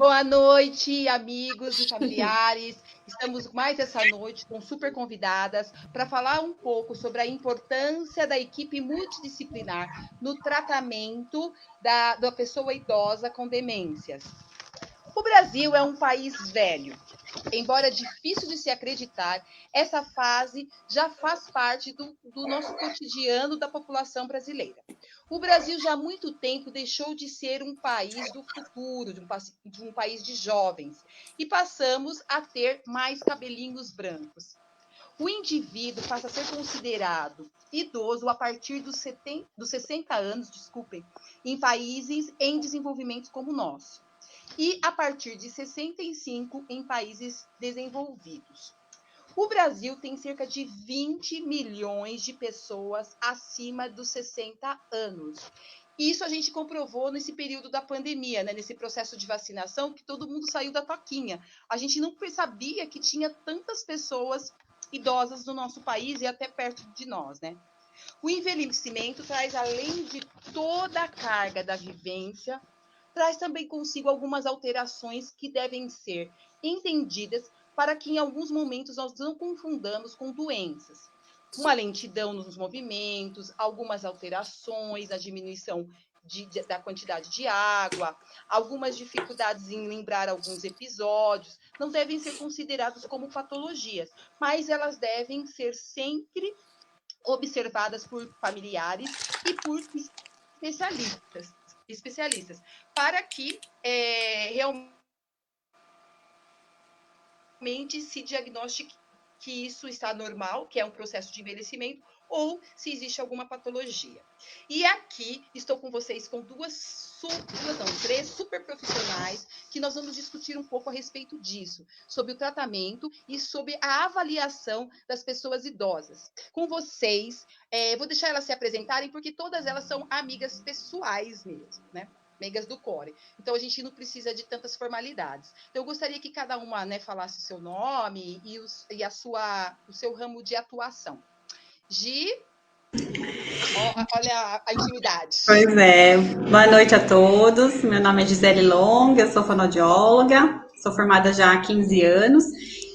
Boa noite, amigos e familiares. Estamos mais essa noite com super convidadas para falar um pouco sobre a importância da equipe multidisciplinar no tratamento da pessoa idosa com demências. O Brasil é um país velho. Embora difícil de se acreditar, essa fase já faz parte do nosso cotidiano da população brasileira. O Brasil já há muito tempo deixou de ser um país do futuro, de um país de jovens, e passamos a ter mais cabelinhos brancos. O indivíduo passa a ser considerado idoso a partir dos 60 anos, em países em desenvolvimento como o nosso e a partir de 65 em países desenvolvidos. O Brasil tem cerca de 20 milhões de pessoas acima dos 60 anos. Isso a gente comprovou nesse período da pandemia, né? Nesse processo de vacinação, que todo mundo saiu da toquinha. A gente não sabia que tinha tantas pessoas idosas no nosso país e até perto de nós, né? O envelhecimento traz, além de toda a carga da vivência, traz também consigo algumas alterações que devem ser entendidas para que em alguns momentos nós não confundamos com doenças. Uma lentidão nos movimentos, algumas alterações, a diminuição da quantidade de água, algumas dificuldades em lembrar alguns episódios, não devem ser considerados como patologias, mas elas devem ser sempre observadas por familiares e por especialistas para que realmente se diagnostique que isso está normal, que é um processo de envelhecimento, ou se existe alguma patologia. E aqui estou com vocês com três super profissionais que nós vamos discutir um pouco a respeito disso, sobre o tratamento e sobre a avaliação das pessoas idosas. Com vocês, vou deixar elas se apresentarem, porque todas elas são amigas pessoais mesmo, né? Amigas do Core. Então, a gente não precisa de tantas formalidades. Então, eu gostaria que cada uma, né, falasse o seu nome e o seu ramo de atuação. Gi, olha a intimidade. Pois é. Boa noite a todos. Meu nome é Gisele Long, eu sou fonoaudióloga, sou formada já há 15 anos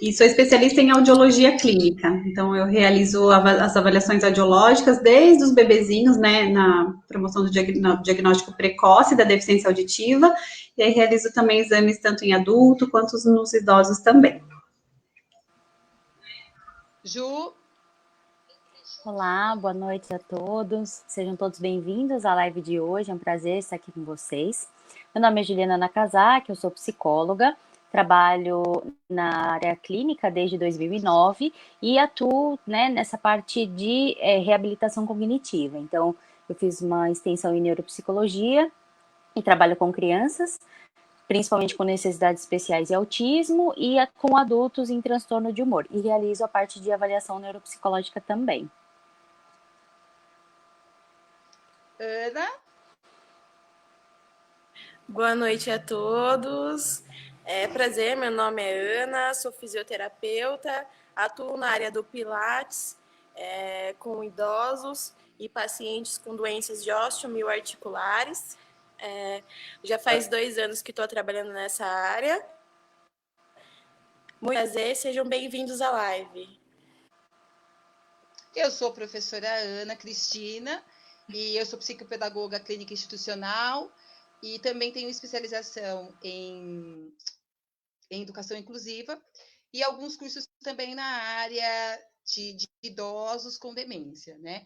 e sou especialista em audiologia clínica. Então, eu realizo as avaliações audiológicas desde os bebezinhos, né, na promoção do diagnóstico precoce da deficiência auditiva, e aí realizo também exames tanto em adulto quanto nos idosos também. Ju. Olá, boa noite a todos. Sejam todos bem-vindos à live de hoje. É um prazer estar aqui com vocês. Meu nome é Juliana Nakazaki, eu sou psicóloga, trabalho na área clínica desde 2009 e atuo, né, nessa parte de reabilitação cognitiva. Então, eu fiz uma extensão em neuropsicologia e trabalho com crianças, principalmente com necessidades especiais e autismo, e com adultos em transtorno de humor. E realizo a parte de avaliação neuropsicológica também. Ana. Boa noite a todos. Prazer, meu nome é Ana, sou fisioterapeuta, atuo na área do Pilates, com idosos e pacientes com doenças de osteomioarticulares. Já faz 2 anos que estou trabalhando nessa área. Muito prazer, sejam bem-vindos à live. Eu sou a professora Ana Cristina e eu sou psicopedagoga clínica institucional e também tenho especialização em educação inclusiva e alguns cursos também na área de idosos com demência, né?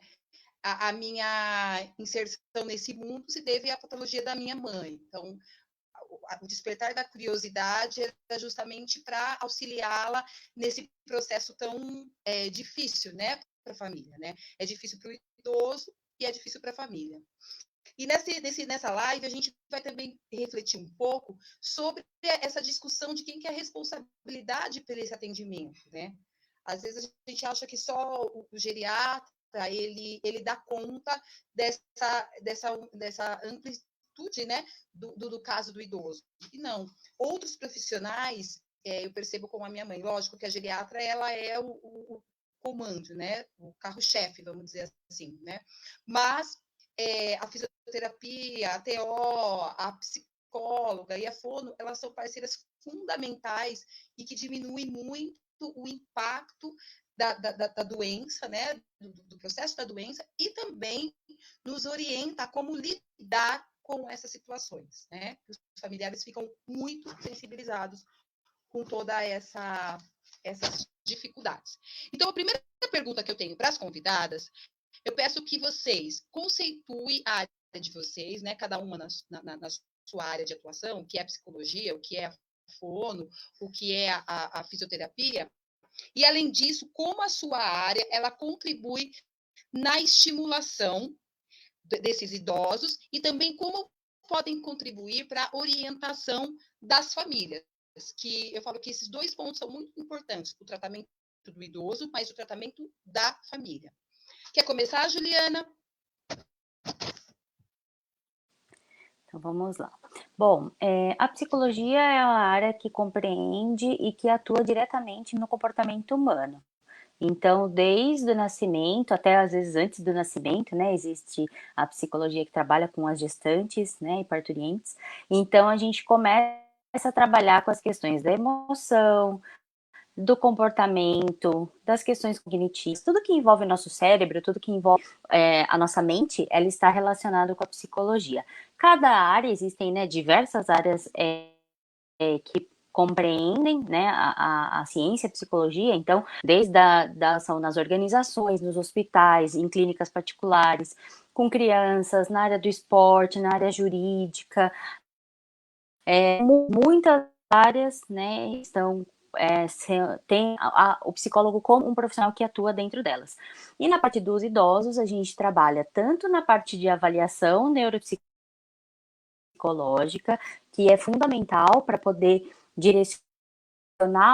A minha inserção nesse mundo se deve à patologia da minha mãe. Então, o despertar da curiosidade era justamente para auxiliá-la nesse processo tão difícil, né, para a família, né? É difícil para o idoso e é difícil para a família. E nessa live a gente vai também refletir um pouco sobre essa discussão de quem que é a responsabilidade por esse atendimento, né? Às vezes a gente acha que só o geriatra ele dá conta dessa amplitude, né, do caso do idoso. E não. Outros profissionais, eu percebo como a minha mãe, lógico que a geriatra ela é o comando, né, o carro-chefe, vamos dizer assim, né? Mas a fisioterapia, a TO, psicóloga e a fono, elas são parceiras fundamentais e que diminuem muito o impacto da doença, né, do processo da doença, e também nos orienta a como lidar com essas situações, né? Os familiares ficam muito sensibilizados com toda essas dificuldades. Então, a primeira pergunta que eu tenho para as convidadas, eu peço que vocês conceituem a área de vocês, né? Cada uma na sua área de atuação, o que é a psicologia, o que é a fono, o que é a fisioterapia, e, além disso, como a sua área ela contribui na estimulação desses idosos e também como podem contribuir para a orientação das famílias, que eu falo que esses dois pontos são muito importantes, o tratamento do idoso, mas o tratamento da família. Quer começar, Juliana? Então, vamos lá. Bom, a psicologia é uma área que compreende e que atua diretamente no comportamento humano. Então, desde o nascimento, até às vezes antes do nascimento, né, existe a psicologia que trabalha com as gestantes, né, e parturientes. Então, a gente começa a trabalhar com as questões da emoção, do comportamento, das questões cognitivas, tudo que envolve o nosso cérebro, tudo que envolve a nossa mente, ela está relacionado com a psicologia. Cada área, existem, né, diversas áreas que compreendem, né, a ciência, a psicologia, então, desde da ação nas organizações, nos hospitais, em clínicas particulares, com crianças, na área do esporte, na área jurídica, muitas áreas, né, estão tem o psicólogo como um profissional que atua dentro delas. E na parte dos idosos, a gente trabalha tanto na parte de avaliação neuropsicológica, que é fundamental para poder direcionar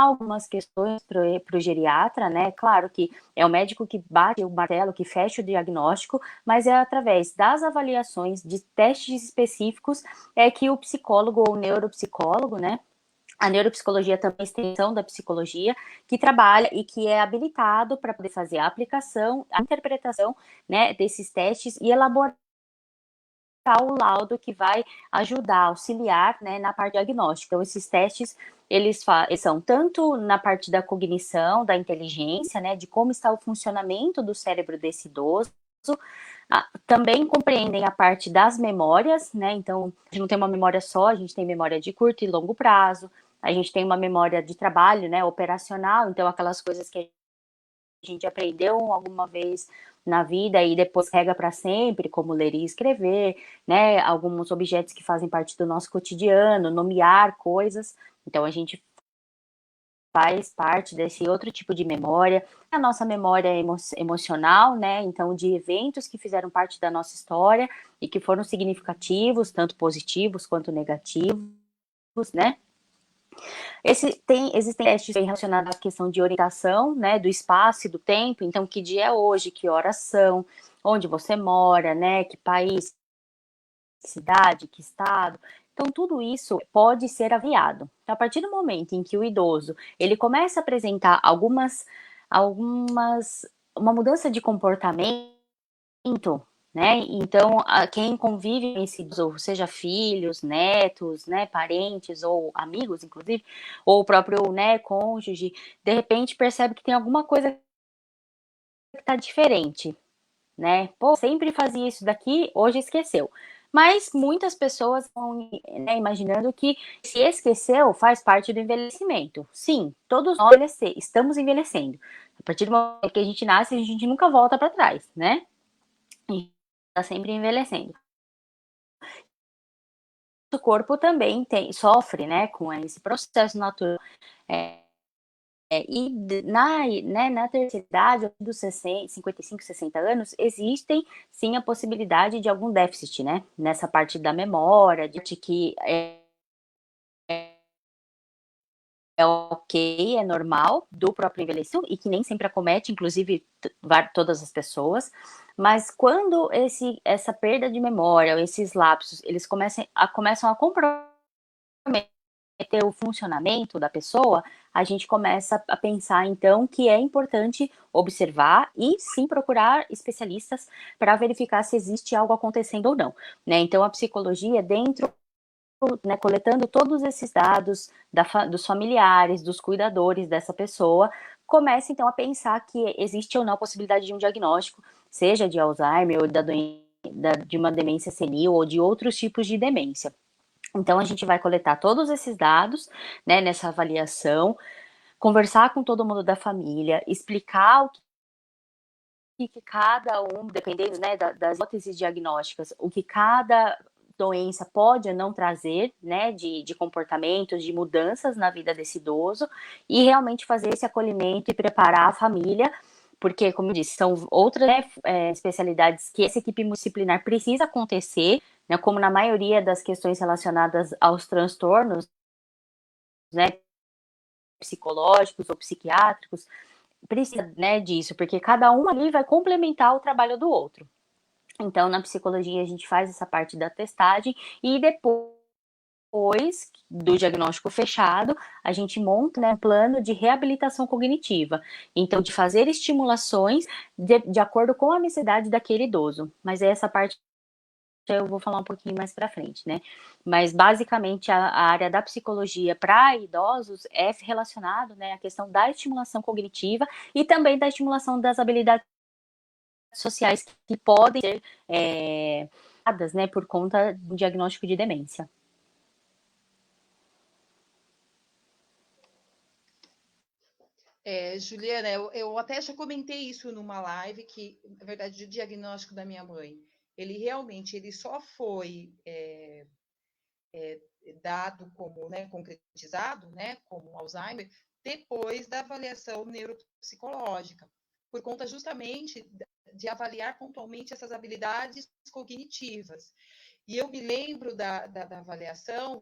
algumas questões para o geriatra, né? Claro que é o médico que bate o martelo, que fecha o diagnóstico, mas é através das avaliações de testes específicos que o psicólogo ou neuropsicólogo, né? A neuropsicologia também é extensão da psicologia, que trabalha e que é habilitado para poder fazer a aplicação, a interpretação, né, desses testes e elaborar o laudo que vai ajudar, auxiliar, né, na parte diagnóstica. Então, esses testes, eles são tanto na parte da cognição, da inteligência, né, de como está o funcionamento do cérebro desse idoso, também compreendem a parte das memórias, né, então a gente não tem uma memória só, a gente tem memória de curto e longo prazo, a gente tem uma memória de trabalho, né, operacional, então aquelas coisas que a gente aprendeu alguma vez na vida e depois rega para sempre, como ler e escrever, né, alguns objetos que fazem parte do nosso cotidiano, nomear coisas, então a gente faz parte desse outro tipo de memória, a nossa memória emocional, né, então de eventos que fizeram parte da nossa história e que foram significativos, tanto positivos quanto negativos, né. Existem testes relacionados à questão de orientação, né, do espaço e do tempo, então que dia é hoje, que horas são, onde você mora, né, que país, que cidade, que estado. Então, tudo isso pode ser avaliado. Então, a partir do momento em que o idoso ele começa a apresentar uma mudança de comportamento, né? Então, quem convive com esse idoso, seja filhos, netos, né, parentes ou amigos, inclusive, ou o próprio, né, cônjuge, de repente percebe que tem alguma coisa que está diferente, né? Pô, sempre fazia isso daqui, hoje esqueceu. Mas muitas pessoas vão, né, imaginando que se esqueceu faz parte do envelhecimento. Sim, todos nós estamos envelhecendo. A partir do momento que a gente nasce, a gente nunca volta para trás, né? A gente está sempre envelhecendo. O corpo também sofre, né, com esse processo natural. Na terceira idade, dos 60, 55, 60 anos, existem sim a possibilidade de algum déficit, né? Nessa parte da memória, de que é ok, é normal do próprio envelhecimento e que nem sempre acomete, inclusive, todas as pessoas. Mas quando essa perda de memória, esses lapsos, eles começam a comprometer o funcionamento da pessoa, a gente começa a pensar, então, que é importante observar e, sim, procurar especialistas para verificar se existe algo acontecendo ou não, né? Então, a psicologia, dentro né, coletando todos esses dados dos familiares, dos cuidadores dessa pessoa, comece então a pensar que existe ou não a possibilidade de um diagnóstico, seja de Alzheimer ou de uma demência senil ou de outros tipos de demência. Então, a gente vai coletar todos esses dados, né, nessa avaliação, conversar com todo mundo da família, explicar o que cada um, dependendo, né, das hipóteses diagnósticas, o que cada doença pode ou não trazer, né, de comportamentos, de mudanças na vida desse idoso, e realmente fazer esse acolhimento e preparar a família, porque, como eu disse, são outras, né, especialidades que essa equipe multidisciplinar precisa acontecer, né, como na maioria das questões relacionadas aos transtornos, né, psicológicos ou psiquiátricos, precisa, né, disso, porque cada um ali vai complementar o trabalho do outro. Então, na psicologia, a gente faz essa parte da testagem e depois do diagnóstico fechado, a gente monta, né, um plano de reabilitação cognitiva. Então, de fazer estimulações de acordo com a necessidade daquele idoso. Mas essa parte eu vou falar um pouquinho mais para frente, né? Mas basicamente a área da psicologia para idosos é relacionado, né, à questão da estimulação cognitiva e também da estimulação das habilidades sociais que podem ser né, por conta do diagnóstico de demência. Juliana, eu até já comentei isso numa live, que, na verdade, o diagnóstico da minha mãe, ele só foi dado como, né, concretizado, né, como Alzheimer, depois da avaliação neuropsicológica, por conta justamente de avaliar pontualmente essas habilidades cognitivas. E eu me lembro da avaliação,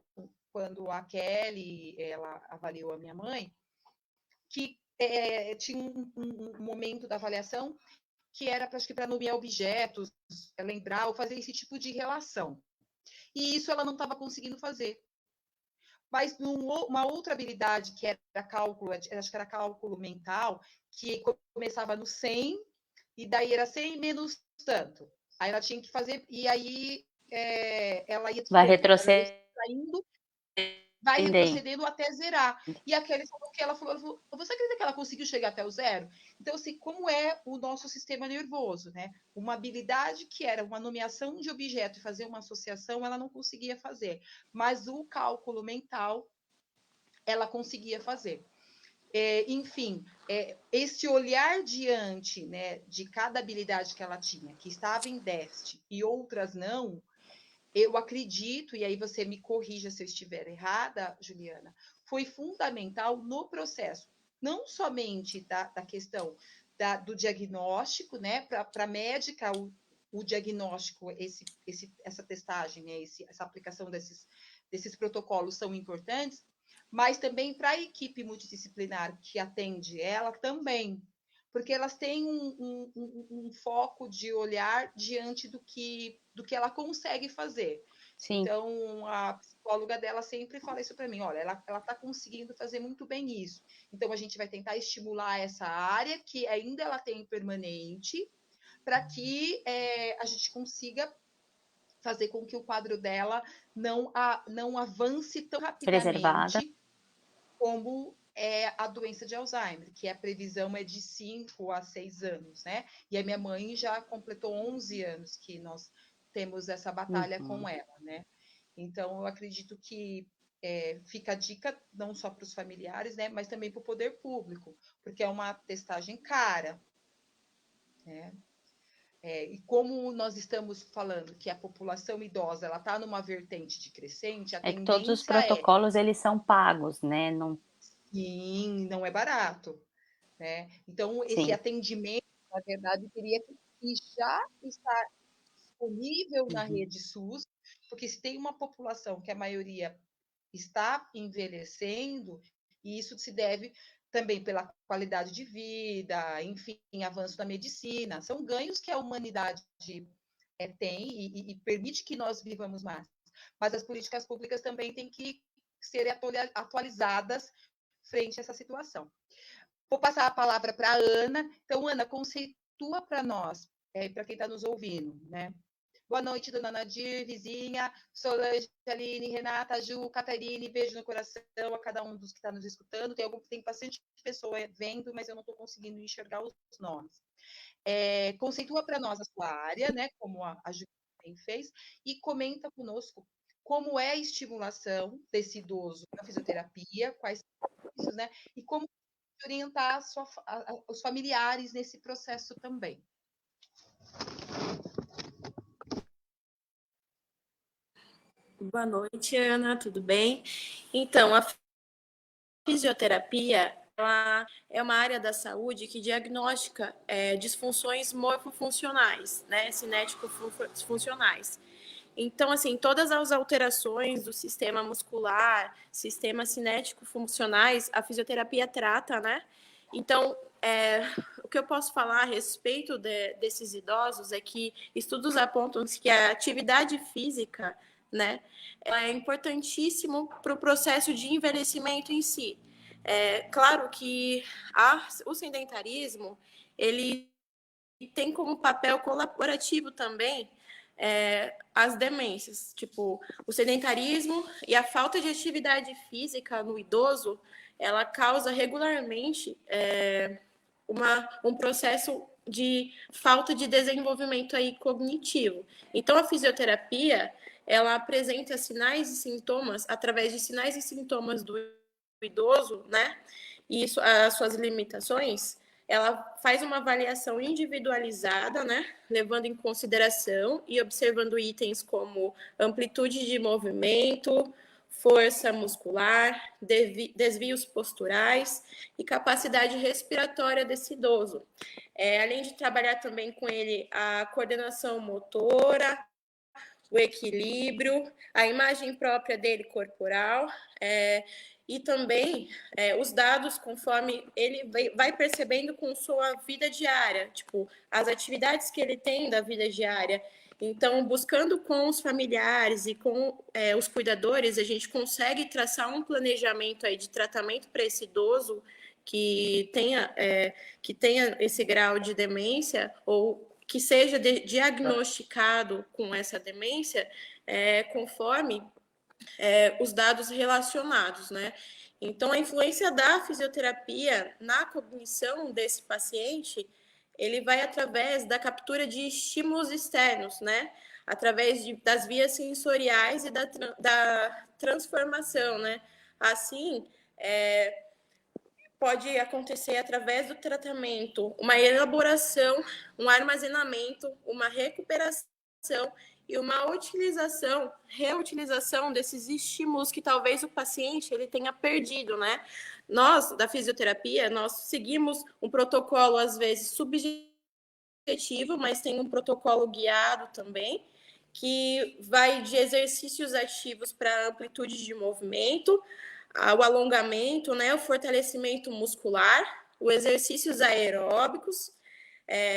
quando a Kelly, ela avaliou a minha mãe, que tinha um momento da avaliação que era, acho que, para nomear objetos, lembrar ou fazer esse tipo de relação. E isso ela não estava conseguindo fazer. Mas uma outra habilidade que era cálculo, acho que era cálculo mental, que começava no 100, e daí era 100 menos tanto. Aí ela tinha que fazer, e aí ela ia saindo, vai retrocedendo até zerar. E aquele falou que ela falou, você acredita que ela conseguiu chegar até o zero? Então, assim, como é o nosso sistema nervoso, né? Uma habilidade que era uma nomeação de objeto e fazer uma associação, ela não conseguia fazer. Mas o cálculo mental, ela conseguia fazer. Enfim, esse olhar diante, né, de cada habilidade que ela tinha, que estava em déficit e outras não, eu acredito, e aí você me corrija se eu estiver errada, Juliana, foi fundamental no processo, não somente da questão do diagnóstico, né, para a médica, o diagnóstico, essa testagem, né, essa aplicação desses protocolos são importantes, mas também para a equipe multidisciplinar que atende ela também, porque elas têm um foco de olhar diante do que ela consegue fazer. Sim. Então, a psicóloga dela sempre fala isso para mim, olha, ela está conseguindo fazer muito bem isso. Então, a gente vai tentar estimular essa área que ainda ela tem permanente, para que a gente consiga fazer com que o quadro dela não avance tão rapidamente como a doença de Alzheimer, que a previsão é de 5 a 6 anos, né? E a minha mãe já completou 11 anos que nós temos essa batalha com ela, né? Então, eu acredito que fica a dica não só para os familiares, né? Mas também para o poder público, porque é uma testagem cara, né? E como nós estamos falando que a população idosa ela está numa vertente de crescente, a tendência que todos os tendência protocolos eles são pagos, né? Não... Sim, não é barato, né? Então, esse atendimento, na verdade, teria que já estar disponível na rede SUS, porque se tem uma população que a maioria está envelhecendo, e isso se deve também pela qualidade de vida, enfim, avanço da medicina, são ganhos que a humanidade tem e permite que nós vivamos mais. Mas as políticas públicas também têm que ser atualizadas frente a essa situação. Vou passar a palavra para a Ana. Então, Ana, conceitua para nós, para quem está nos ouvindo, né? Boa noite, dona Nadir, vizinha, Solange, Aline, Renata, Ju, Catarine, beijo no coração a cada um dos que está nos escutando. Tem bastante pessoa vendo, mas eu não estou conseguindo enxergar os nomes. Conceitua para nós a sua área, né, como a Ju também fez, e comenta conosco como é a estimulação desse idoso na fisioterapia, quais são isso, né, e como orientar os familiares nesse processo também. Boa noite, Ana, tudo bem? Então, a fisioterapia ela é uma área da saúde que diagnostica disfunções morfofuncionais, né, cinético-funcionais. Então, assim, todas as alterações do sistema muscular, sistema cinético-funcionais, a fisioterapia trata, né? Então, o que eu posso falar a respeito desses idosos é que estudos apontam que a atividade física, né, ela é importantíssimo para o processo de envelhecimento em si. Claro que o sedentarismo, ele tem como papel colaborativo também as demências, tipo, o sedentarismo e a falta de atividade física no idoso, ela causa regularmente um processo de falta de desenvolvimento aí cognitivo. Então, a fisioterapia, ela apresenta sinais e sintomas, através de sinais e sintomas do idoso, né? E as suas limitações, ela faz uma avaliação individualizada, né, levando em consideração e observando itens como amplitude de movimento, força muscular, desvios posturais e capacidade respiratória desse idoso. Além de trabalhar também com ele a coordenação motora, o equilíbrio, a imagem própria dele corporal, e também os dados conforme ele vai percebendo com sua vida diária, tipo, as atividades que ele tem da vida diária. Então, buscando com os familiares e com os cuidadores, a gente consegue traçar um planejamento aí de tratamento para esse idoso que tenha esse grau de demência ou que seja diagnosticado com essa demência conforme os dados relacionados, né? Então, a influência da fisioterapia na cognição desse paciente, ele vai através da captura de estímulos externos, né? Através das vias sensoriais e da transformação, né? Assim, pode acontecer através do tratamento, uma elaboração, um armazenamento, uma recuperação e uma reutilização desses estímulos que talvez o paciente ele tenha perdido, né? Nós, da fisioterapia, nós seguimos um protocolo, às vezes, subjetivo, mas tem um protocolo guiado também, que vai de exercícios ativos para amplitude de movimento, o alongamento, né, o fortalecimento muscular, os exercícios aeróbicos,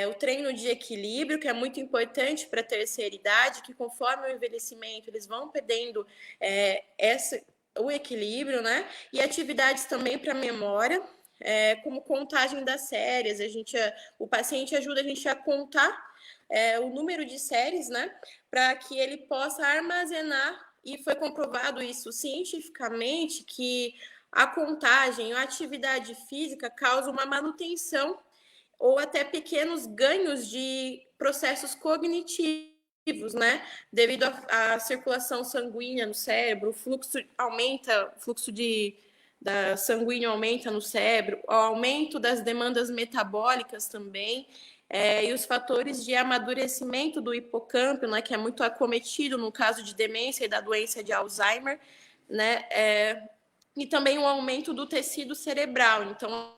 o treino de equilíbrio, que é muito importante para a terceira idade, que conforme o envelhecimento eles vão perdendo o equilíbrio, né? E atividades também para memória, como contagem das séries. O paciente ajuda a gente a contar o número de séries, né? Para que ele possa armazenar, e foi comprovado isso cientificamente, que a contagem, a atividade física causa uma manutenção ou até pequenos ganhos de processos cognitivos, né? Devido à circulação sanguínea no cérebro, o fluxo aumenta, o fluxo da sanguíneo aumenta no cérebro, o aumento das demandas metabólicas também, e os fatores de amadurecimento do hipocampo, né, que é muito acometido no caso de demência e da doença de Alzheimer, né, e também o aumento do tecido cerebral. Então,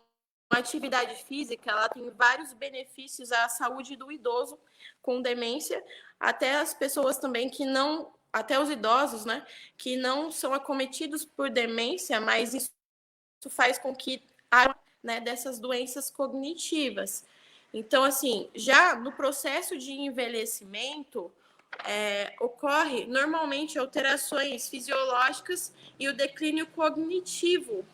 a atividade física ela tem vários benefícios à saúde do idoso com demência, até as pessoas também que não, até os idosos, né, que não são acometidos por demência, mas isso faz com que haja, né, dessas doenças cognitivas. Então, assim, já no processo de envelhecimento, ocorre normalmente alterações fisiológicas e o declínio cognitivo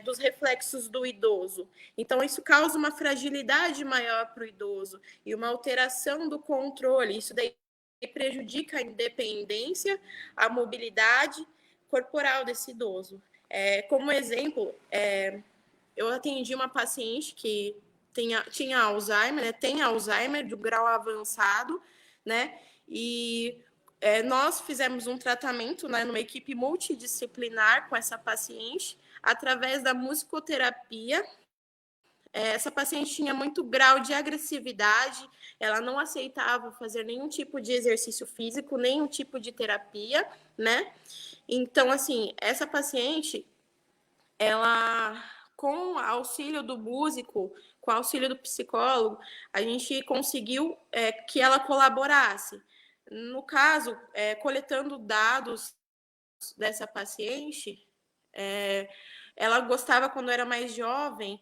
dos reflexos do idoso. Então, isso causa uma fragilidade maior para o idoso e uma alteração do controle. Isso daí prejudica a independência, a mobilidade corporal desse idoso. Como exemplo, eu atendi uma paciente que tinha Alzheimer, né? Tem Alzheimer do grau avançado, né? E nós fizemos um tratamento, né, numa equipe multidisciplinar com essa paciente, através da musicoterapia. Essa paciente tinha muito grau de agressividade, ela não aceitava fazer nenhum tipo de exercício físico, nenhum tipo de terapia, né? Então, assim, essa paciente, ela, com o auxílio do músico, com o auxílio do psicólogo, a gente conseguiu que ela colaborasse. No caso, coletando dados dessa paciente, ela gostava, quando era mais jovem,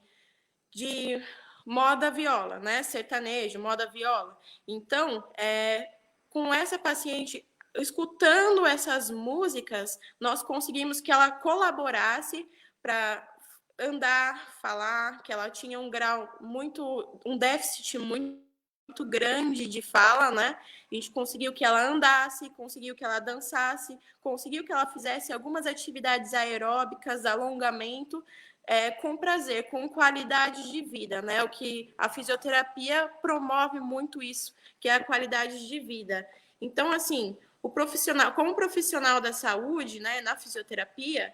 de moda viola, né? Sertanejo, moda viola. Então, com essa paciente, escutando essas músicas, nós conseguimos que ela colaborasse para andar, falar, que ela tinha um déficit muito grande de fala, né? A gente conseguiu que ela andasse, conseguiu que ela dançasse, conseguiu que ela fizesse algumas atividades aeróbicas, alongamento, com prazer, com qualidade de vida, né? O que a fisioterapia promove muito isso, que é a qualidade de vida. Então, assim, como profissional da saúde, né, na fisioterapia,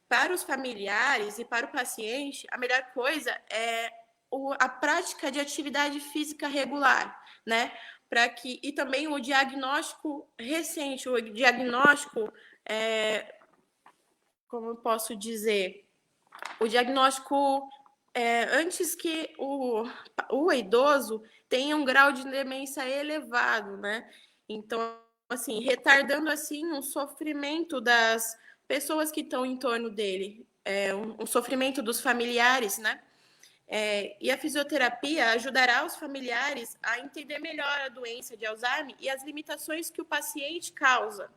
para os familiares e para o paciente, a melhor coisa é a prática de atividade física regular, né? E também o diagnóstico recente, o diagnóstico, como eu posso dizer, o diagnóstico antes que o idoso tenha um grau de demência elevado, né? Então, assim, retardando assim um sofrimento das pessoas que estão em torno dele, um sofrimento dos familiares, né? E a fisioterapia ajudará os familiares a entender melhor a doença de Alzheimer e as limitações que o paciente causa,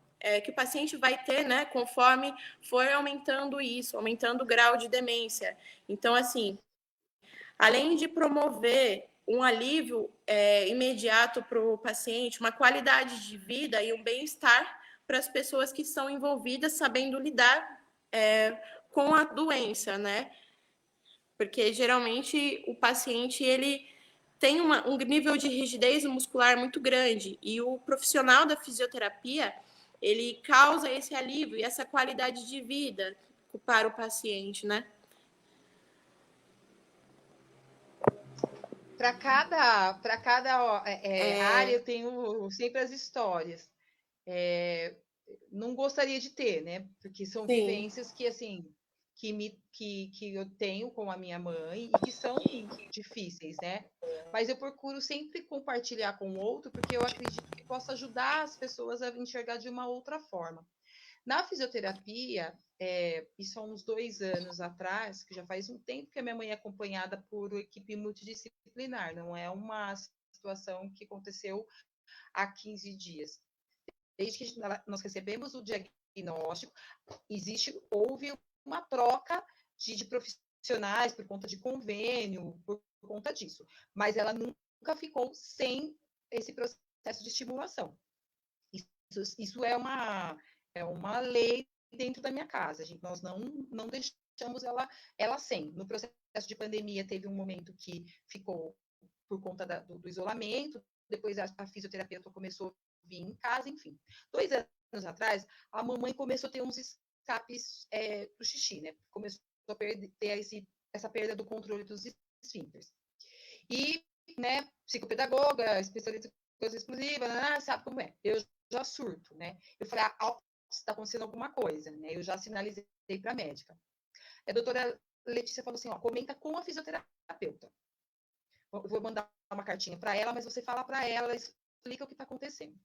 que o paciente vai ter, né, conforme for aumentando isso, aumentando o grau de demência. Então, assim, além de promover um alívio imediato para o paciente, uma qualidade de vida e um bem-estar para as pessoas que são envolvidas, sabendo lidar com a doença, né? Porque geralmente o paciente ele tem um nível de rigidez muscular muito grande e o profissional da fisioterapia ele causa esse alívio e essa qualidade de vida para o paciente, né? Para cada área eu tenho sempre as histórias. Não gostaria de ter, né? Porque são Sim. vivências que assim que eu tenho com a minha mãe e que são difíceis, né? Mas eu procuro sempre compartilhar com o outro, porque eu acredito que possa ajudar as pessoas a enxergar de uma outra forma. Na fisioterapia, isso há uns 2 anos atrás, que já faz um tempo que a minha mãe é acompanhada por equipe multidisciplinar, não é uma situação que aconteceu há 15 dias. Desde que nós recebemos o diagnóstico, houve uma troca de profissionais por conta de convênio, por conta disso. Mas ela nunca ficou sem esse processo de estimulação. Isso é uma lei dentro da minha casa. Nós não deixamos ela sem. No processo de pandemia, teve um momento que ficou por conta do isolamento, depois a fisioterapeuta começou a vir em casa, enfim. 2 anos atrás, a mamãe começou a ter uns escapes do xixi, né? Começou a ter essa perda do controle dos esfíncteres. E, né, psicopedagoga, especialista em coisa exclusiva, sabe como é. Eu já surto, né? Eu falei, está acontecendo alguma coisa, né? Eu já sinalizei para a médica. A doutora Letícia falou assim, comenta com a fisioterapeuta. Eu vou mandar uma cartinha para ela, mas você fala para ela, explica o que está acontecendo.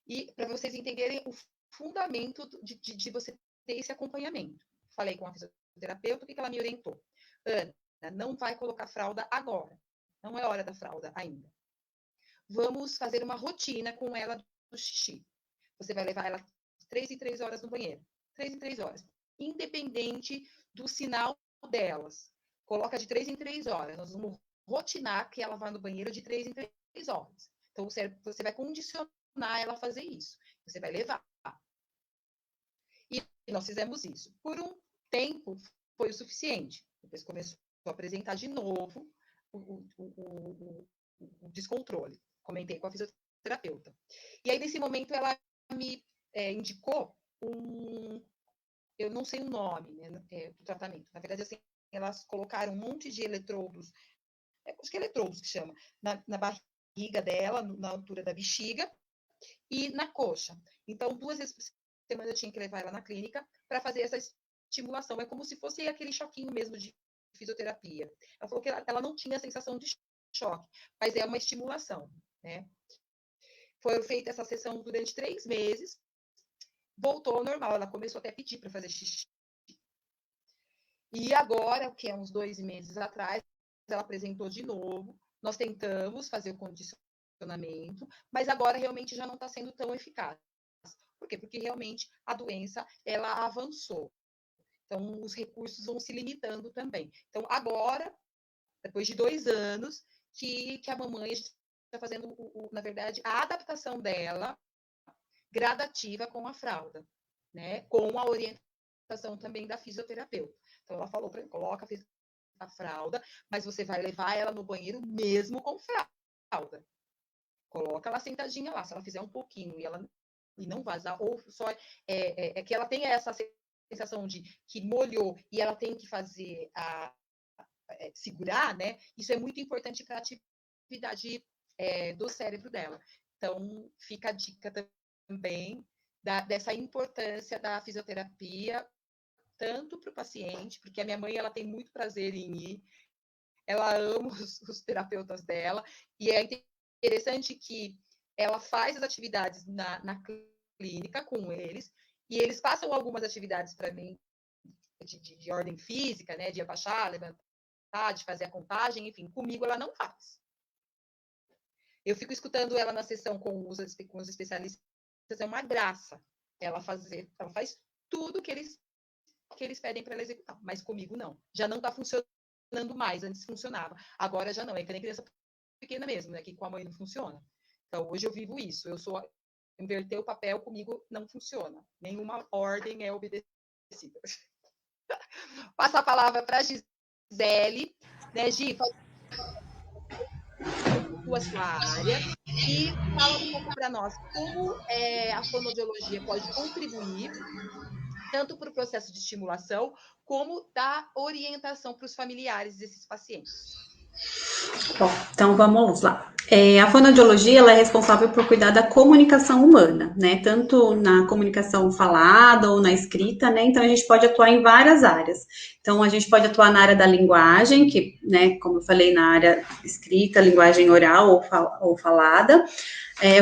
E para vocês entenderem o fundamento de você ter esse acompanhamento. Falei com a fisioterapeuta, o que ela me orientou? Ana, não vai colocar fralda agora. Não é hora da fralda ainda. Vamos fazer uma rotina com ela do xixi. Você vai levar ela 3 em 3 horas no banheiro. 3 em 3 horas. Independente do sinal delas. Coloca de 3 em 3 horas. Nós vamos rotinar que ela vai no banheiro de 3 em 3 horas. Então, você vai condicionar ela a fazer isso. Você vai levar. E nós fizemos isso. Por um tempo, foi o suficiente. Depois começou a apresentar de novo o descontrole. Comentei com a fisioterapeuta. E aí, nesse momento, ela me indicou eu não sei o nome, né, do tratamento. Na verdade, assim, elas colocaram um monte de eletrodos, acho que é eletrodos que chama, na barriga dela, na altura da bexiga e na coxa. Então, 2 vezes por semana eu tinha que levar ela na clínica para fazer essa estimulação. É como se fosse aquele choquinho mesmo de fisioterapia. Ela falou que ela não tinha a sensação de choque, mas é uma estimulação, né? Foi feita essa sessão durante 3 meses, voltou ao normal, ela começou até a pedir para fazer xixi. E agora, que é uns 2 meses atrás, ela apresentou de novo, nós tentamos fazer o condicionamento, mas agora realmente já não está sendo tão eficaz. Por quê? Porque realmente a doença, ela avançou. Então, os recursos vão se limitando também. Então, agora, depois de 2 anos, que a mamãe está fazendo, na verdade, a adaptação dela gradativa com a fralda, né? Com a orientação também da fisioterapeuta. Então, ela falou para mim, coloca a fralda, mas você vai levar ela no banheiro mesmo com fralda. Coloca ela sentadinha lá. Se ela fizer um pouquinho e não vazar, ou só é que ela tenha essa sensação de que molhou e ela tem que fazer segurar, né? Isso é muito importante para a atividade do cérebro dela. Então, fica a dica também dessa importância da fisioterapia, tanto para o paciente, porque a minha mãe ela tem muito prazer em ir, ela ama os terapeutas dela, e é interessante que ela faz as atividades na clínica com eles, e eles passam algumas atividades para mim de ordem física, né, de abaixar, levantar, de fazer a contagem, enfim, comigo ela não faz. Eu fico escutando ela na sessão com os especialistas, é uma graça ela faz tudo que eles pedem para ela executar, mas comigo não. Já não está funcionando mais, antes funcionava. Agora já não, é que nem criança pequena mesmo, né, que com a mãe não funciona. Então, hoje eu vivo isso, inverter o papel comigo não funciona. Nenhuma ordem é obedecida. Passa a palavra para a Gisele, né, Gi, sua área, e fala um pouco para nós como a fonoaudiologia pode contribuir tanto para o processo de estimulação, como da orientação para os familiares desses pacientes. Bom, então vamos lá. A fonoaudiologia ela é responsável por cuidar da comunicação humana, né? Tanto na comunicação falada ou na escrita, né? Então a gente pode atuar em várias áreas. Então a gente pode atuar na área da linguagem, que, né, como eu falei, na área escrita, linguagem oral ou falada.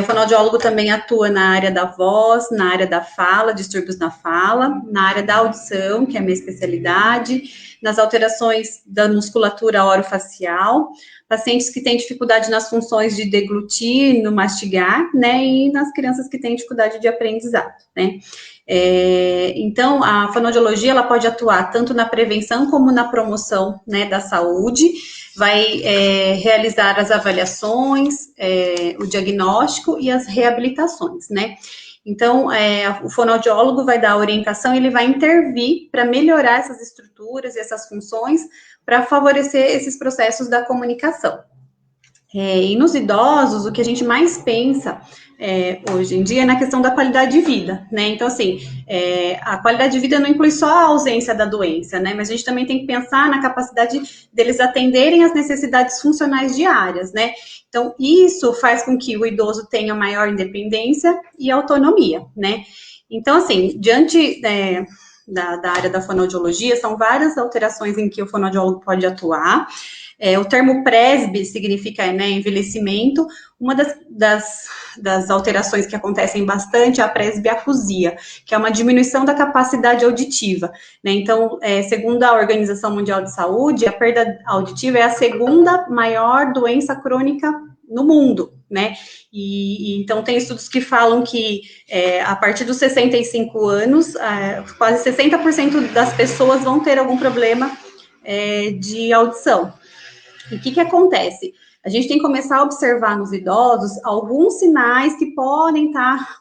O fonoaudiólogo também atua na área da voz, na área da fala, distúrbios na fala, na área da audição, que é a minha especialidade, nas alterações da musculatura orofacial, pacientes que têm dificuldade nas funções de deglutir, no mastigar, né, e nas crianças que têm dificuldade de aprendizado, né. Então, a fonoaudiologia, ela pode atuar tanto na prevenção como na promoção, né, da saúde, vai realizar as avaliações, o diagnóstico e as reabilitações, né. Então, o fonoaudiólogo vai dar a orientação, ele vai intervir para melhorar essas estruturas e essas funções para favorecer esses processos da comunicação. E nos idosos, o que a gente mais pensa hoje em dia é na questão da qualidade de vida, né? Então, assim, a qualidade de vida não inclui só a ausência da doença, né? Mas a gente também tem que pensar na capacidade deles atenderem às necessidades funcionais diárias, né? Então, isso faz com que o idoso tenha maior independência e autonomia, né? Então, assim, diante da área da fonoaudiologia, são várias alterações em que o fonoaudiólogo pode atuar. O termo presbe significa, né, envelhecimento. Uma das alterações que acontecem bastante é a presbiacusia, que é uma diminuição da capacidade auditiva, né? Então, segundo a Organização Mundial de Saúde, a perda auditiva é a segunda maior doença crônica no mundo, né? E então tem estudos que falam que a partir dos 65 anos, quase 60% das pessoas vão ter algum problema de audição. E o que acontece? a gente tem que começar a observar nos idosos alguns sinais que podem estar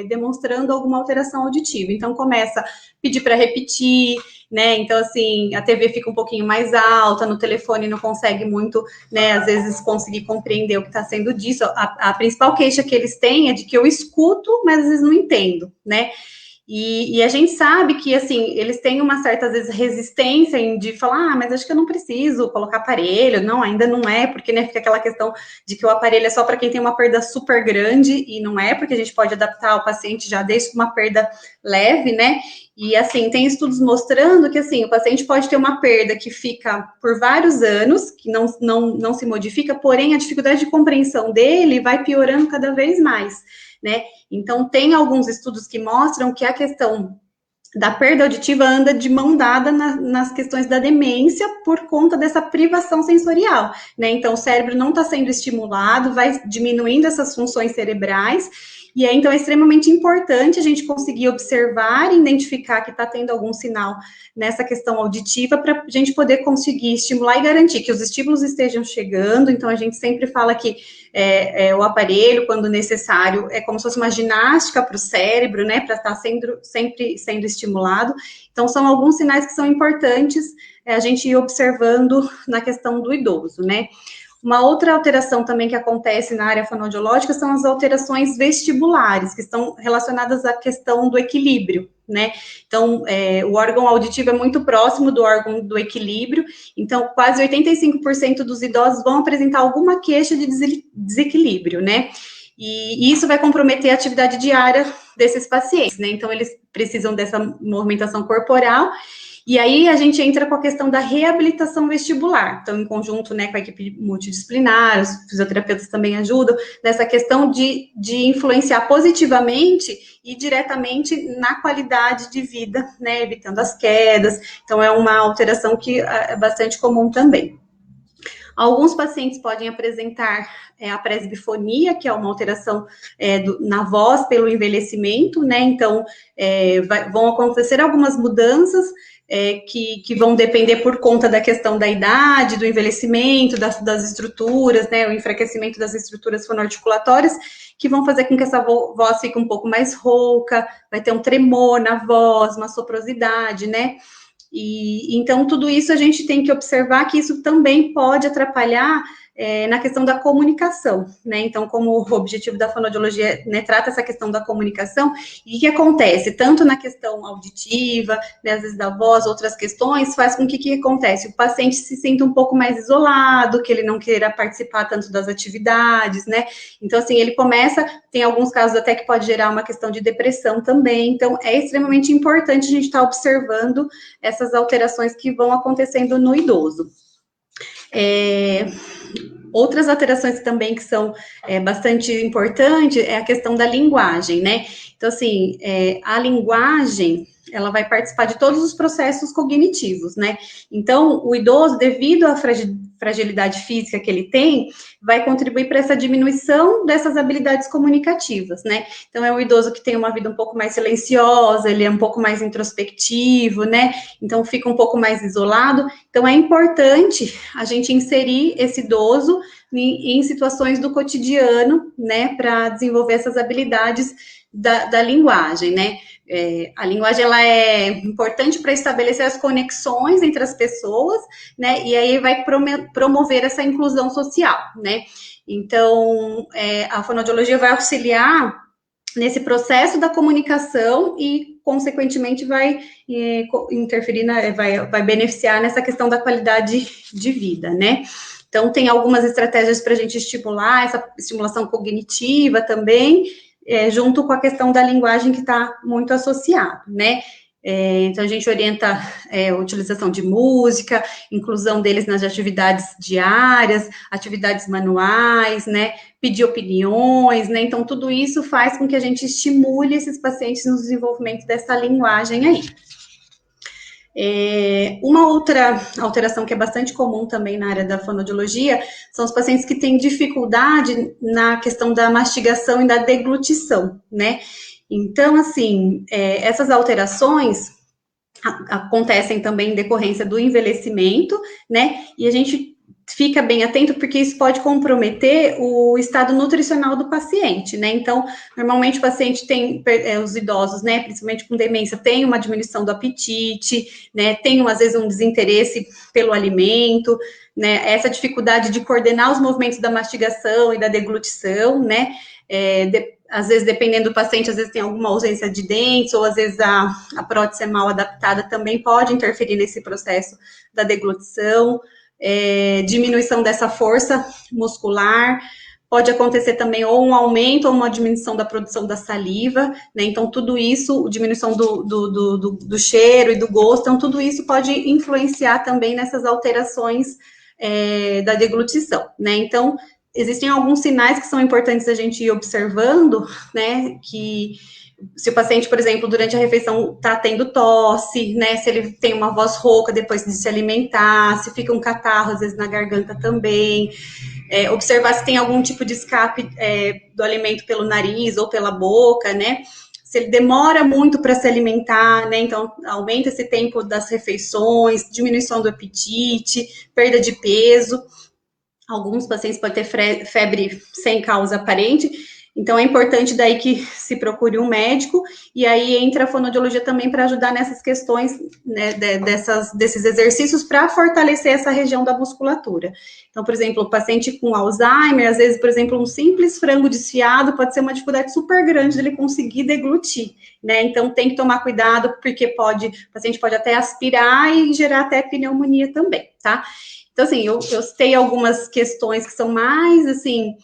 demonstrando alguma alteração auditiva. Então, começa a pedir para repetir, né? Então, assim, a TV fica um pouquinho mais alta, no telefone não consegue muito, né? Às vezes, conseguir compreender o que está sendo dito. A principal queixa que eles têm é de que eu escuto, mas às vezes não entendo, né? E a gente sabe que, assim, eles têm uma certa, às vezes, resistência de falar, mas acho que eu não preciso colocar aparelho. Não, ainda não é, porque, né, fica aquela questão de que o aparelho é só para quem tem uma perda super grande, e não é, porque a gente pode adaptar o paciente já desde uma perda leve, né? E, assim, tem estudos mostrando que, assim, o paciente pode ter uma perda que fica por vários anos, que não se modifica, porém, a dificuldade de compreensão dele vai piorando cada vez mais, né? Então, tem alguns estudos que mostram que a questão da perda auditiva anda de mão dada nas questões da demência por conta dessa privação sensorial, né? Então, o cérebro não está sendo estimulado, vai diminuindo essas funções cerebrais, e aí, então, é extremamente importante a gente conseguir observar e identificar que está tendo algum sinal nessa questão auditiva para a gente poder conseguir estimular e garantir que os estímulos estejam chegando. Então, a gente sempre fala que o aparelho, quando necessário, é como se fosse uma ginástica para o cérebro, né, para estar sempre sendo estimulado. Então, são alguns sinais que são importantes a gente ir observando na questão do idoso, né. Uma outra alteração também que acontece na área fonoaudiológica são as alterações vestibulares, que estão relacionadas à questão do equilíbrio, né? Então, o órgão auditivo é muito próximo do órgão do equilíbrio, então quase 85% dos idosos vão apresentar alguma queixa de desequilíbrio, né? E isso vai comprometer a atividade diária desses pacientes, né? Então, eles precisam dessa movimentação corporal. E aí a gente entra com a questão da reabilitação vestibular, então em conjunto, né, com a equipe multidisciplinar, os fisioterapeutas também ajudam nessa questão de influenciar positivamente e diretamente na qualidade de vida, né, evitando as quedas. Então é uma alteração que é bastante comum também. Alguns pacientes podem apresentar a presbifonia, que é uma alteração na voz pelo envelhecimento, né? Então, vão acontecer algumas mudanças que vão depender por conta da questão da idade, do envelhecimento, das estruturas, né? O enfraquecimento das estruturas fonoarticulatórias, que vão fazer com que essa voz fique um pouco mais rouca, vai ter um tremor na voz, uma soprosidade, né? E então, tudo isso a gente tem que observar que isso também pode atrapalhar na questão da comunicação, né? Então, como o objetivo da fonoaudiologia, né, trata essa questão da comunicação, e o que acontece? Tanto na questão auditiva, né, às vezes da voz, outras questões, faz com que acontece? O paciente se sinta um pouco mais isolado, que ele não queira participar tanto das atividades, né? Então, assim, ele começa, tem alguns casos até que pode gerar uma questão de depressão também. Então, é extremamente importante a gente estar observando essas alterações que vão acontecendo no idoso. Outras alterações também que são bastante importantes é a questão da linguagem, né? Então, assim, a linguagem, ela vai participar de todos os processos cognitivos, né? Então, o idoso, devido à fragilidade física que ele tem, vai contribuir para essa diminuição dessas habilidades comunicativas, né? Então, é um idoso que tem uma vida um pouco mais silenciosa, ele é um pouco mais introspectivo, né? Então, fica um pouco mais isolado. Então, é importante a gente inserir esse idoso em situações do cotidiano, né? Para desenvolver essas habilidades da linguagem, né? A linguagem, ela é importante para estabelecer as conexões entre as pessoas, né, e aí vai promover essa inclusão social, né. Então, a fonoaudiologia vai auxiliar nesse processo da comunicação e, consequentemente, vai interferir, vai beneficiar nessa questão da qualidade de vida, né. Então, tem algumas estratégias para a gente estimular essa estimulação cognitiva também, junto com a questão da linguagem que está muito associado, né? Então, a gente orienta a utilização de música, inclusão deles nas atividades diárias, atividades manuais, né? Pedir opiniões, né? Então, tudo isso faz com que a gente estimule esses pacientes no desenvolvimento dessa linguagem aí. Uma outra alteração que é bastante comum também na área da fonoaudiologia são os pacientes que têm dificuldade na questão da mastigação e da deglutição, né? Então, assim, essas alterações acontecem também em decorrência do envelhecimento, né? E a gente fica bem atento, porque isso pode comprometer o estado nutricional do paciente, né? Então, normalmente o paciente tem, os idosos, né, principalmente com demência, tem uma diminuição do apetite, né, tem, às vezes, um desinteresse pelo alimento, né, essa dificuldade de coordenar os movimentos da mastigação e da deglutição, né, às vezes, dependendo do paciente, às vezes tem alguma ausência de dentes, ou às vezes a prótese é mal adaptada, também pode interferir nesse processo da deglutição, diminuição dessa força muscular, pode acontecer também ou um aumento ou uma diminuição da produção da saliva, né? Então, tudo isso, diminuição do cheiro e do gosto, então, tudo isso pode influenciar também nessas alterações da deglutição, né? Então, existem alguns sinais que são importantes a gente ir observando, né? Que se o paciente, por exemplo, durante a refeição está tendo tosse, né? Se ele tem uma voz rouca depois de se alimentar, se fica um catarro, às vezes, na garganta também. Observar se tem algum tipo de escape do alimento pelo nariz ou pela boca, né? Se ele demora muito para se alimentar, né? Então, aumenta esse tempo das refeições, diminuição do apetite, perda de peso. Alguns pacientes podem ter febre sem causa aparente, então é importante daí que se procure um médico, e aí entra a fonoaudiologia também para ajudar nessas questões, né, desses exercícios para fortalecer essa região da musculatura. Então, por exemplo, o paciente com Alzheimer, às vezes, por exemplo, um simples frango desfiado pode ser uma dificuldade super grande dele conseguir deglutir, né? Então tem que tomar cuidado, porque o paciente pode até aspirar e gerar até pneumonia também, tá? Então, assim, eu citei algumas questões que são mais, assim,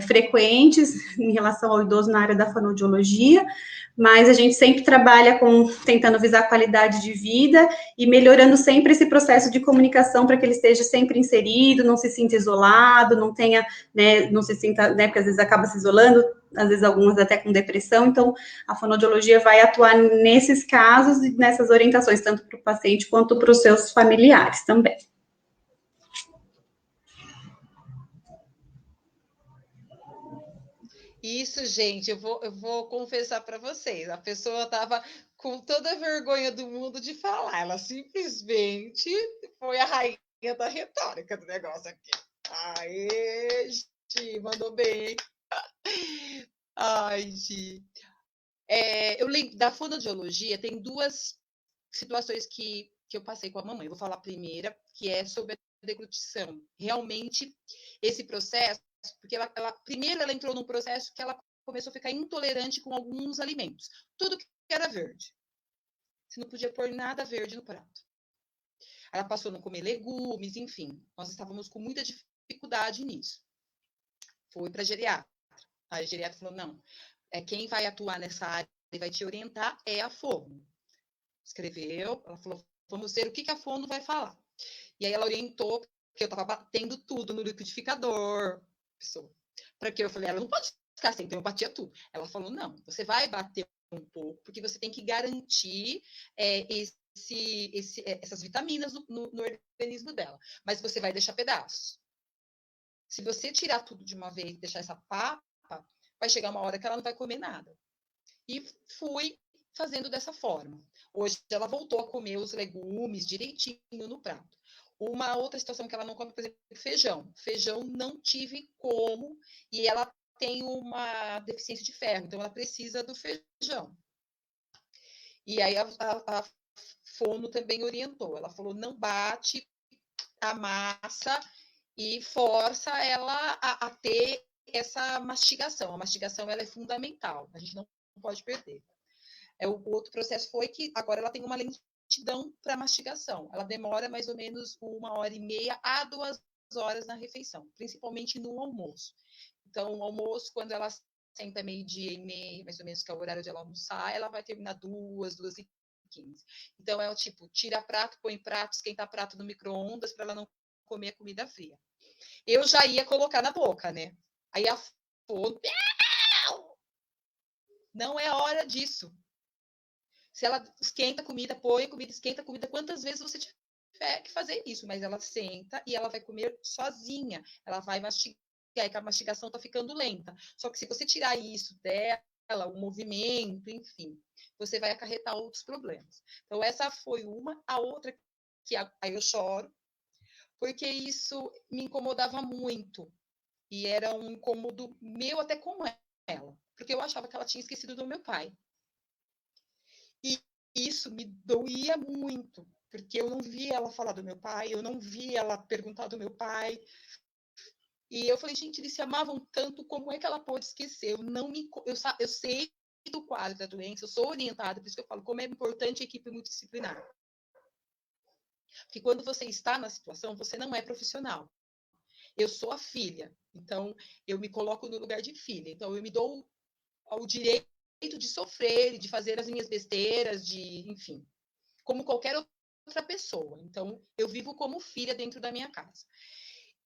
frequentes em relação ao idoso na área da fonoaudiologia, mas a gente sempre trabalha tentando visar a qualidade de vida e melhorando sempre esse processo de comunicação para que ele esteja sempre inserido, não se sinta isolado, não tenha, né, não se sinta, né, porque às vezes acaba se isolando, às vezes algumas até com depressão, então a fonoaudiologia vai atuar nesses casos e nessas orientações, tanto para o paciente quanto para os seus familiares também. Isso, gente, eu vou confessar para vocês. A pessoa estava com toda a vergonha do mundo de falar. Ela simplesmente foi a rainha da retórica do negócio aqui. Aê, Gi, mandou bem. Ai, Gi. Eu lembro da fonoaudiologia, tem duas situações que eu passei com a mamãe. Eu vou falar a primeira, que é sobre a deglutição. Realmente, esse processo, porque primeiro ela entrou num processo que ela começou a ficar intolerante com alguns alimentos. Tudo que era verde. Você não podia pôr nada verde no prato. Ela passou a não comer legumes, enfim. Nós estávamos com muita dificuldade nisso. Foi para a geriatra. A geriatra falou, não, quem vai atuar nessa área e vai te orientar é a fono. Escreveu, ela falou, vamos ver o que a fono vai falar. E aí ela orientou, porque eu estava batendo tudo no liquidificador. Para que eu falei, ela não pode ficar assim, então eu batia tudo. Ela falou, não, você vai bater um pouco, porque você tem que garantir essas vitaminas no organismo dela. Mas você vai deixar pedaços. Se você tirar tudo de uma vez e deixar essa papa, vai chegar uma hora que ela não vai comer nada. E fui fazendo dessa forma. Hoje ela voltou a comer os legumes direitinho no prato. Uma outra situação que ela não come, por exemplo, feijão. Feijão não tive como, e ela tem uma deficiência de ferro, então ela precisa do feijão. E aí a fono também orientou. Ela falou, não bate a massa e força ela a ter essa mastigação. A mastigação ela é fundamental, a gente não pode perder. O outro processo foi que agora ela tem uma lentidão para mastigação. Ela demora mais ou menos 1h30 a 2 horas na refeição, principalmente no almoço. Então, o almoço, quando ela senta 12h30, mais ou menos, que é o horário de ela almoçar, ela vai terminar 2h15. Então, é o tipo, tira prato, põe prato, esquenta prato no micro-ondas para ela não comer a comida fria. Eu já ia colocar na boca, né? Aí a fono... Não é hora disso. Se ela esquenta a comida, põe a comida, esquenta a comida, quantas vezes você tiver que fazer isso? Mas ela senta e ela vai comer sozinha. Ela vai mastigar, e a mastigação está ficando lenta. Só que se você tirar isso dela, o movimento, enfim, você vai acarretar outros problemas. Então, essa foi uma. A outra, que aí eu choro, porque isso me incomodava muito. E era um incômodo meu até com ela, porque eu achava que ela tinha esquecido do meu pai. E isso me doía muito, porque eu não via ela falar do meu pai, eu não via ela perguntar do meu pai. E eu falei, gente, eles se amavam tanto, como é que ela pode esquecer? Eu sei do quadro da doença, eu sou orientada, por isso que eu falo como é importante a equipe multidisciplinar. Porque quando você está na situação, você não é profissional. Eu sou a filha, então eu me coloco no lugar de filha. Então eu me dou ao direito de sofrer, de fazer as minhas besteiras, enfim, como qualquer outra pessoa. Então eu vivo como filha dentro da minha casa.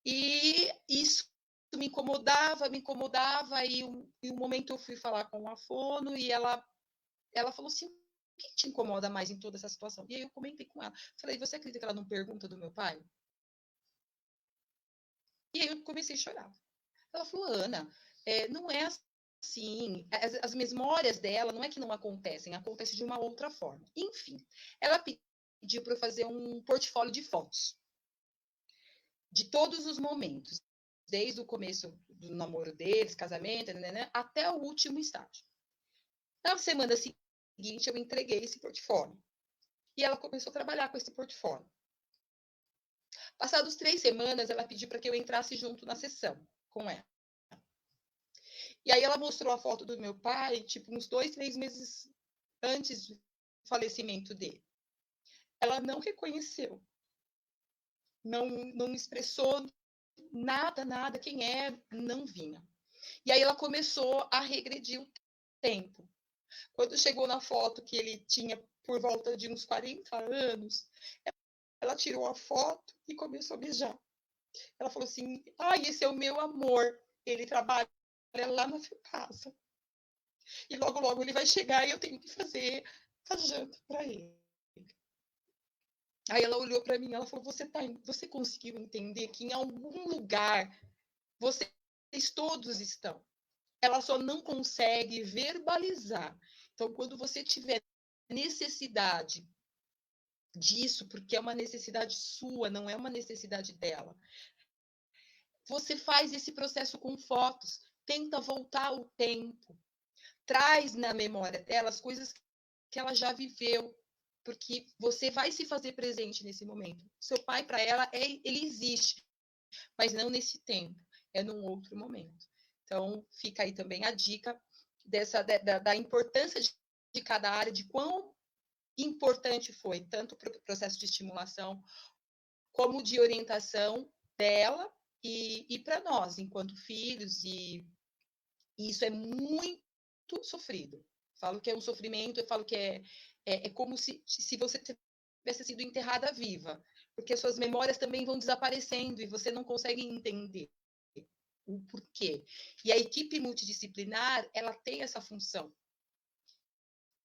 E isso me incomodava, e um momento eu fui falar com a fono e ela falou assim, o que te incomoda mais em toda essa situação? E aí eu comentei com ela, falei, você acredita que ela não pergunta do meu pai? E aí eu comecei a chorar. Ela falou, Ana, não é assim, as memórias dela não é que não acontecem, acontece de uma outra forma. Enfim, ela pediu para eu fazer um portfólio de fotos de todos os momentos, desde o começo do namoro deles, casamento, né, até o último estágio. Na semana seguinte, eu entreguei esse portfólio. E ela começou a trabalhar com esse portfólio. Passados 3 semanas, ela pediu para que eu entrasse junto na sessão com ela. E aí ela mostrou a foto do meu pai, tipo, uns 2, 3 meses antes do falecimento dele. Ela não reconheceu. Não expressou nada, quem é, não vinha. E aí ela começou a regredir o tempo. Quando chegou na foto que ele tinha por volta de uns 40 anos, ela tirou a foto e começou a beijar. Ela falou assim, esse é o meu amor. Ele trabalha lá na casa. E logo ele vai chegar e eu tenho que fazer a janta para ele. Aí ela olhou para mim, ela falou, você conseguiu entender que em algum lugar vocês todos estão. Ela só não consegue verbalizar. Então, quando você tiver necessidade disso, porque é uma necessidade sua, não é uma necessidade dela, você faz esse processo com fotos, tenta voltar o tempo, traz na memória dela as coisas que ela já viveu, porque você vai se fazer presente nesse momento. Seu pai, para ela, ele existe, mas não nesse tempo, é num outro momento. Então, fica aí também a dica da importância de cada área, de quão importante foi, tanto para o processo de estimulação, como de orientação dela e para nós, enquanto filhos, e isso é muito sofrido. Falo que é um sofrimento, eu falo que é como se você tivesse sido enterrada viva, porque as suas memórias também vão desaparecendo e você não consegue entender o porquê. E a equipe multidisciplinar, ela tem essa função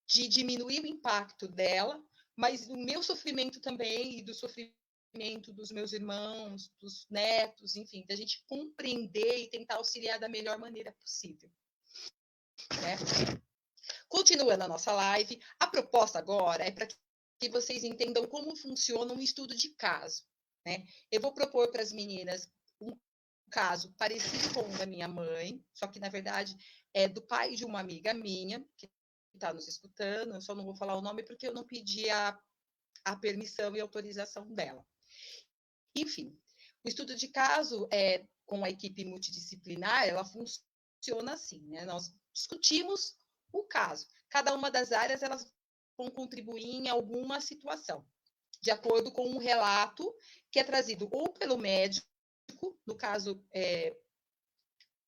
de diminuir o impacto dela, mas o meu sofrimento também, e do sofrimento dos meus irmãos, dos netos, enfim, da gente compreender e tentar auxiliar da melhor maneira possível. Né? Continuando a nossa live, a proposta agora é para que vocês entendam como funciona um estudo de caso. Né? Eu vou propor para as meninas um caso parecido com o da minha mãe, só que, na verdade, é do pai de uma amiga minha, que está nos escutando, eu só não vou falar o nome porque eu não pedi a permissão e autorização dela. Enfim, o estudo de caso com a equipe multidisciplinar, ela funciona assim, né? Nós discutimos o caso. Cada uma das áreas, elas vão contribuir em alguma situação, de acordo com um relato que é trazido ou pelo médico, no caso,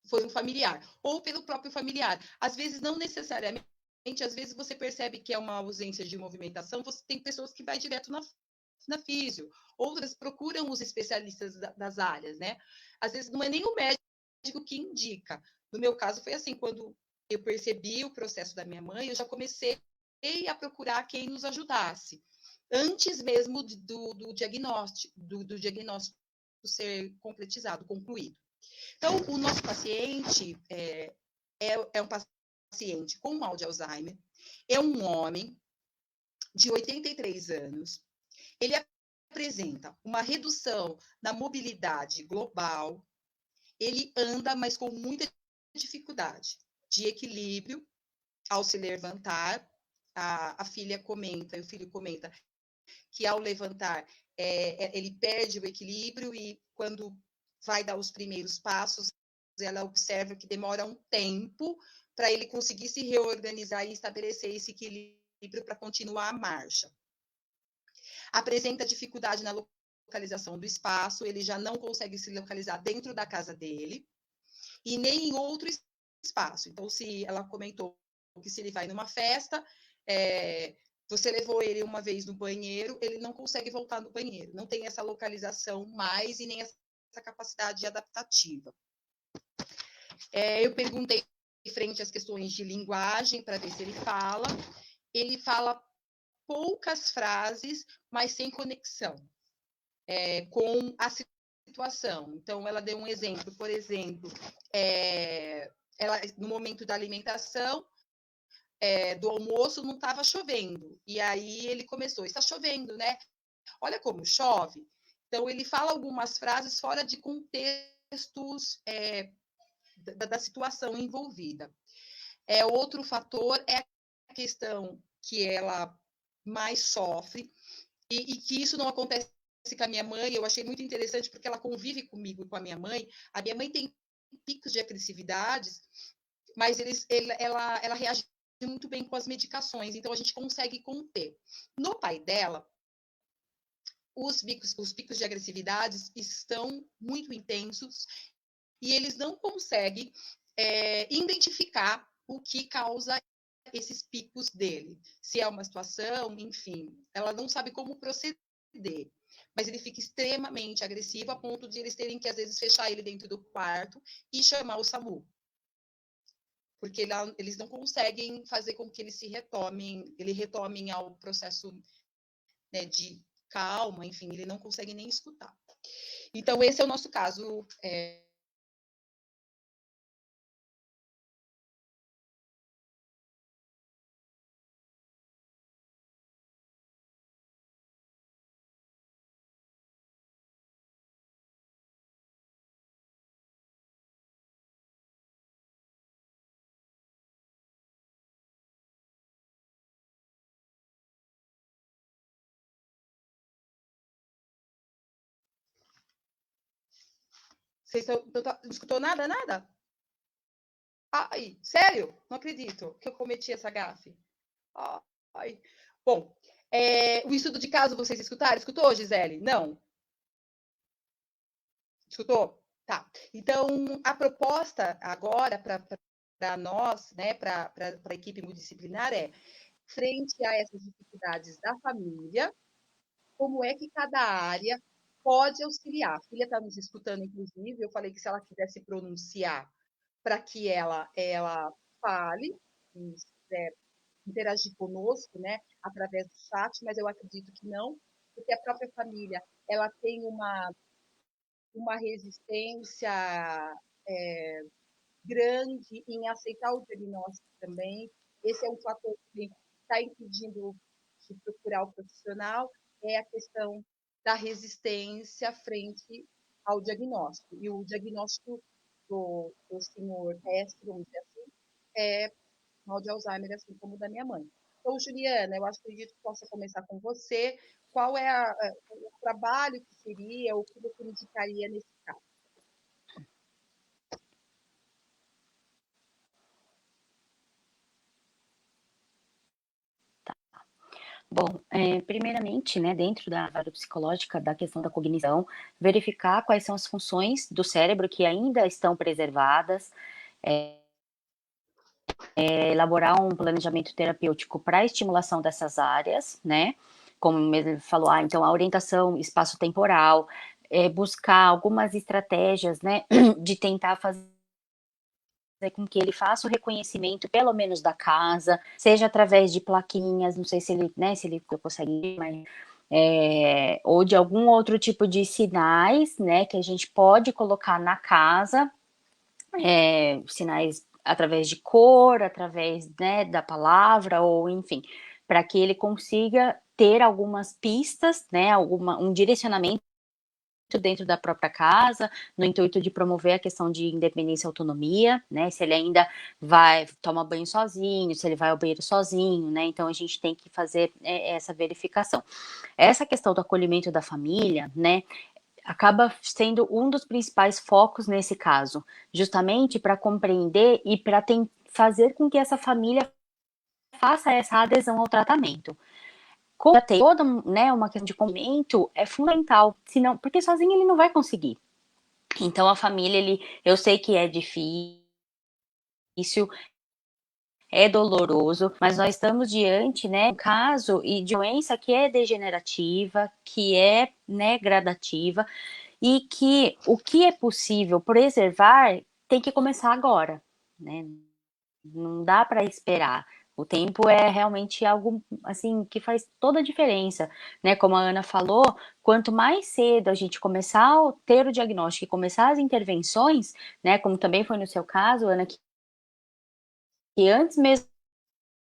foi um familiar, ou pelo próprio familiar. Às vezes, não necessariamente, às vezes você percebe que é uma ausência de movimentação, você tem pessoas que vai direto na físio, outras procuram os especialistas das áreas, né? Às vezes não é nem o médico que indica. No meu caso foi assim, quando eu percebi o processo da minha mãe, eu já comecei a procurar quem nos ajudasse, antes mesmo do diagnóstico ser concretizado, concluído. Então, o nosso paciente é um paciente com mal de Alzheimer, é um homem de 83 anos, ele apresenta uma redução na mobilidade global, ele anda, mas com muita dificuldade de equilíbrio ao se levantar. A filha comenta, o filho comenta que ao levantar ele perde o equilíbrio e quando vai dar os primeiros passos, ela observa que demora um tempo para ele conseguir se reorganizar e estabelecer esse equilíbrio para continuar a marcha. Apresenta dificuldade na localização do espaço, ele já não consegue se localizar dentro da casa dele e nem em outro espaço. Então, se ela comentou que se ele vai numa festa, você levou ele uma vez no banheiro, ele não consegue voltar no banheiro, não tem essa localização mais e nem essa capacidade adaptativa. Eu perguntei frente às questões de linguagem para ver se ele fala poucas frases, mas sem conexão com a situação. Então, ela deu um exemplo, por exemplo, ela, no momento da alimentação, do almoço, não estava chovendo. E aí ele começou, está chovendo, né? Olha como chove. Então, ele fala algumas frases fora de contextos da situação envolvida. Outro fator é a questão que ela mais sofre, e que isso não acontece com a minha mãe. Eu achei muito interessante, porque ela convive comigo e com a minha mãe. A minha mãe tem picos de agressividades, mas ela reage muito bem com as medicações, então a gente consegue conter. No pai dela, os picos de agressividades estão muito intensos e eles não conseguem identificar o que causa esses picos dele. Se é uma situação, enfim, ela não sabe como proceder. Mas ele fica extremamente agressivo, a ponto de eles terem que, às vezes, fechar ele dentro do quarto e chamar o SAMU. Porque eles não conseguem fazer com que ele retomem ao processo, né, de calma, enfim, ele não consegue nem escutar. Então, esse é o nosso caso. Vocês não escutou nada, nada? Ai, sério? Não acredito que eu cometi essa gafe. Ai. Bom, o estudo de caso vocês escutaram? Escutou, Gisele? Não? Escutou? Tá. Então, a proposta agora para nós, né, para a equipe multidisciplinar frente a essas dificuldades da família, como é que cada área pode auxiliar. A filha está nos escutando, inclusive, eu falei que se ela quiser se pronunciar, para que ela fale, se quiser interagir conosco, né, através do chat, mas eu acredito que não, porque a própria família ela tem uma resistência grande em aceitar o diagnóstico também. Esse é um fator que está impedindo de procurar o profissional, é a questão da resistência frente ao diagnóstico. E o diagnóstico do senhor Mestre, vamos dizer assim, é mal de Alzheimer, assim como o da minha mãe. Então, Juliana, eu acredito que possa começar com você. Qual é o trabalho que seria, o que você indicaria nesse caso? Bom, primeiramente, né, dentro da área psicológica, da questão da cognição, verificar quais são as funções do cérebro que ainda estão preservadas, elaborar um planejamento terapêutico para a estimulação dessas áreas, né, como mesmo falou, então a orientação espaço-temporal, buscar algumas estratégias, né, de tentar fazer com que ele faça o reconhecimento, pelo menos da casa, seja através de plaquinhas, não sei se ele, né, se ele consegue, mas, ou de algum outro tipo de sinais, né, que a gente pode colocar na casa, sinais através de cor, através, né, da palavra, ou enfim, para que ele consiga ter algumas pistas, né, um direcionamento dentro da própria casa, no intuito de promover a questão de independência e autonomia, né, se ele ainda vai tomar banho sozinho, se ele vai ao banheiro sozinho, né, então a gente tem que fazer essa verificação. Essa questão do acolhimento da família, né, acaba sendo um dos principais focos nesse caso, justamente para compreender e para fazer com que essa família faça essa adesão ao tratamento. Como tem toda, né, uma questão de complemento, é fundamental, senão, porque sozinho ele não vai conseguir. Então a família, eu sei que é difícil, é doloroso, mas nós estamos diante, né, um caso e de doença que é degenerativa, que é, né, gradativa, e que o que é possível preservar tem que começar agora, né? Não dá para esperar. O tempo é realmente algo assim que faz toda a diferença, né? Como a Ana falou, quanto mais cedo a gente começar a ter o diagnóstico e começar as intervenções, né? Como também foi no seu caso, Ana, que antes mesmo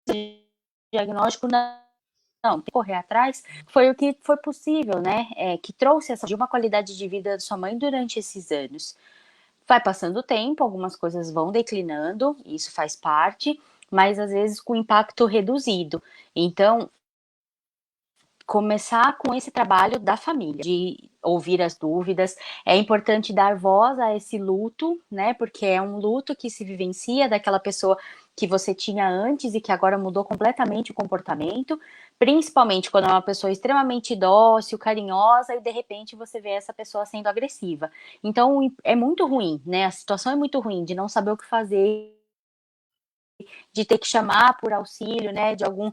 do diagnóstico não, tem que correr atrás, foi o que foi possível, né? Que trouxe de uma qualidade de vida da sua mãe durante esses anos. Vai passando o tempo, algumas coisas vão declinando, isso faz parte, mas às vezes com impacto reduzido. Então, começar com esse trabalho da família, de ouvir as dúvidas, é importante dar voz a esse luto, né, porque é um luto que se vivencia daquela pessoa que você tinha antes e que agora mudou completamente o comportamento, principalmente quando é uma pessoa extremamente dócil, carinhosa, e de repente você vê essa pessoa sendo agressiva. Então, é muito ruim, né, a situação é muito ruim, de não saber o que fazer, de ter que chamar por auxílio, né, de algum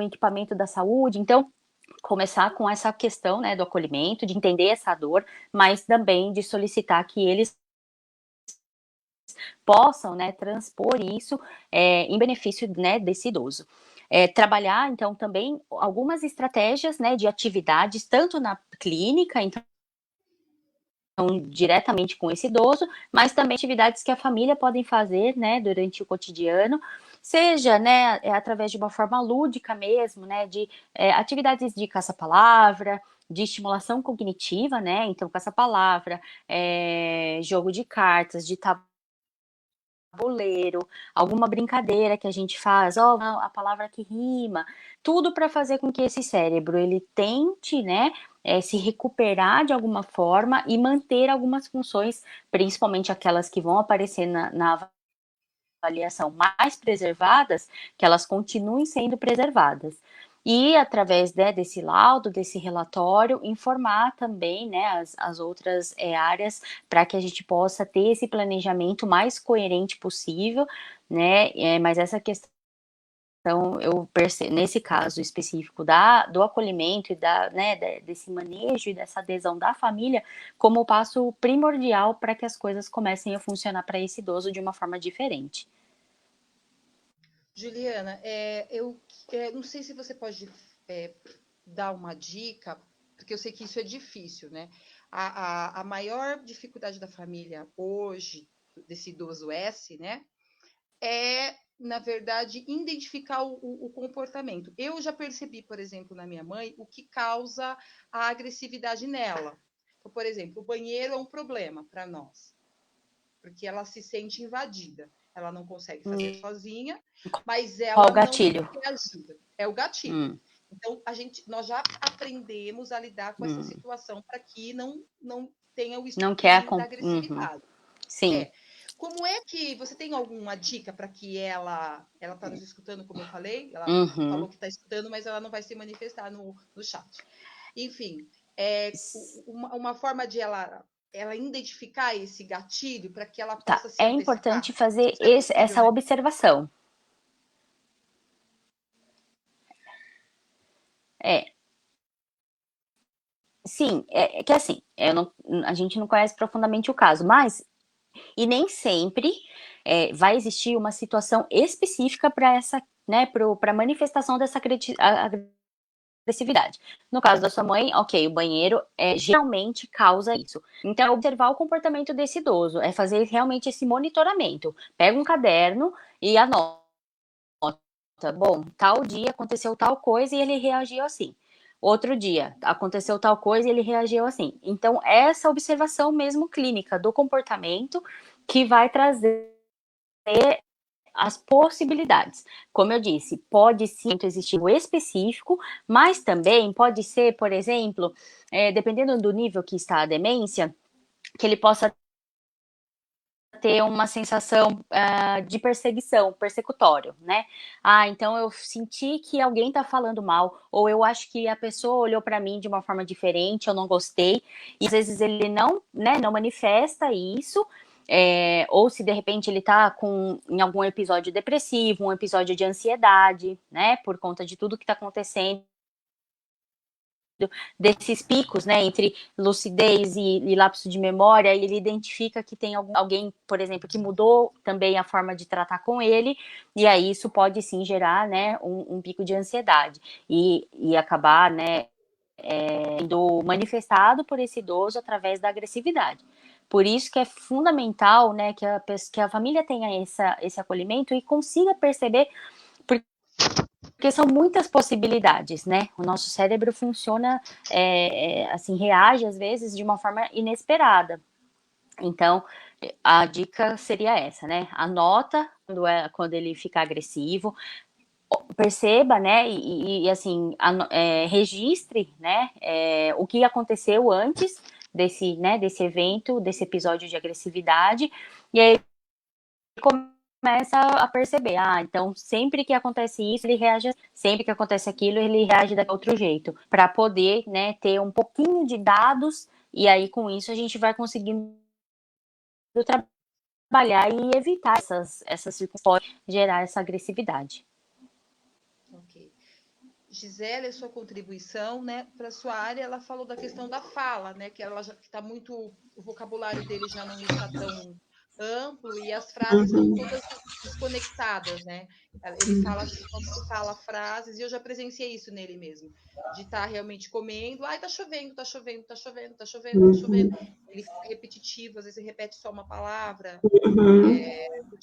equipamento da saúde. Então, começar com essa questão, né, do acolhimento, de entender essa dor, mas também de solicitar que eles possam, né, transpor isso em benefício, né, desse idoso. Trabalhar, então, também algumas estratégias, né, de atividades, tanto na clínica, então, diretamente com esse idoso, mas também atividades que a família podem fazer, né, durante o cotidiano, seja, né, através de uma forma lúdica mesmo, né, de atividades de caça-palavra, de estimulação cognitiva, né, então caça-palavra, jogo de cartas, de tabuleiro, alguma brincadeira que a gente faz, a palavra que rima, tudo para fazer com que esse cérebro ele tente, né, se recuperar de alguma forma e manter algumas funções, principalmente aquelas que vão aparecer na avaliação mais preservadas, que elas continuem sendo preservadas. E através, né, desse laudo, desse relatório, informar também, né, as outras áreas para que a gente possa ter esse planejamento mais coerente possível, né, mas essa questão eu percebo, nesse caso específico do acolhimento e né, desse manejo e dessa adesão da família como o passo primordial para que as coisas comecem a funcionar para esse idoso de uma forma diferente. Juliana, eu não sei se você pode dar uma dica, porque eu sei que isso é difícil, né? A maior dificuldade da família hoje, desse idoso S, né, na verdade, identificar o comportamento. Eu já percebi, por exemplo, na minha mãe, o que causa a agressividade nela. Então, por exemplo, o banheiro é um problema para nós, porque ela se sente invadida. Ela não consegue fazer sozinha, mas ela Qual o gatilho? não quer ajuda. É o gatilho. Então, nós já aprendemos a lidar com essa situação para que não tenha o estupim da agressividade. Sim. Como é que você tem alguma dica para que ela está nos escutando, como eu falei? Ela falou que está escutando, mas ela não vai se manifestar no chat. Enfim, uma forma de ela identificar esse gatilho para que ela possa se antecipar. Importante fazer essa observação. Sim, que assim, a gente não conhece profundamente o caso, mas e nem sempre vai existir uma situação específica para essa, né, para a manifestação dessa agressividade. No caso da sua mãe, ok, o banheiro geralmente causa isso. Então, é observar o comportamento desse idoso, é fazer realmente esse monitoramento. Pega um caderno e anota. bom, tal dia aconteceu tal coisa e ele reagiu assim. Outro dia, aconteceu tal coisa e ele reagiu assim. Então, essa observação mesmo clínica do comportamento que vai trazer as possibilidades. Como eu disse, pode sim existir um específico, mas também pode ser, por exemplo, dependendo do nível que está a demência, que ele possa ter uma sensação de perseguição, persecutório, né? Ah, então eu senti que alguém tá falando mal, ou eu acho que a pessoa olhou para mim de uma forma diferente, eu não gostei, e às vezes ele não, né, não manifesta isso, ou se de repente ele tá em algum episódio depressivo, um episódio de ansiedade, né, por conta de tudo que tá acontecendo, desses picos, né, entre lucidez e lapso de memória, e ele identifica que tem alguém, por exemplo, que mudou também a forma de tratar com ele, e aí isso pode sim gerar, né, um pico de ansiedade, e acabar, né, sendo manifestado por esse idoso através da agressividade. Por isso que é fundamental, né, que a família tenha esse acolhimento e consiga perceber, porque são muitas possibilidades, né? O nosso cérebro funciona, assim, reage às vezes de uma forma inesperada. Então, a dica seria essa, né? Anota quando ele ficar agressivo, perceba, né? E assim, registre, né? O que aconteceu antes desse evento, desse episódio de agressividade, e aí começa a perceber, então sempre que acontece isso, ele reage, sempre que acontece aquilo, ele reage de outro jeito, para poder, né, ter um pouquinho de dados, e aí com isso a gente vai conseguindo trabalhar e evitar essas circunstâncias, gerar essa agressividade. Ok. Gisele, a sua contribuição, né, para sua área, ela falou da questão da fala, né, que ela já está muito, o vocabulário dele já não está tão amplo e as frases estão todas desconectadas, né? Ele fala assim, quando ele fala frases, e eu já presenciei isso nele mesmo, de estar realmente comendo, ai, tá chovendo, tá chovendo, tá chovendo, tá chovendo, tá chovendo. Ele fica repetitivo, às vezes ele repete só uma palavra,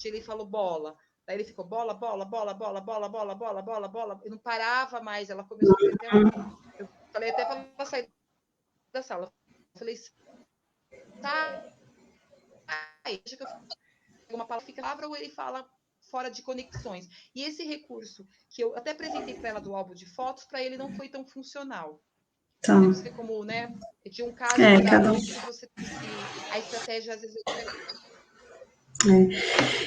ele falou bola. Daí ele ficou bola, bola, bola, bola, bola, bola, bola, bola, bola. E não parava mais. Ela começou a ter até eu falei até para ela sair da sala. Eu falei, sai, deixa que eu uma palavra ou ele fala fora de conexões. E esse recurso que eu até apresentei para ela do álbum de fotos, para ele não foi tão funcional. Então, Você vê como, né? De um caso para outro, você a estratégia às vezes é diferente.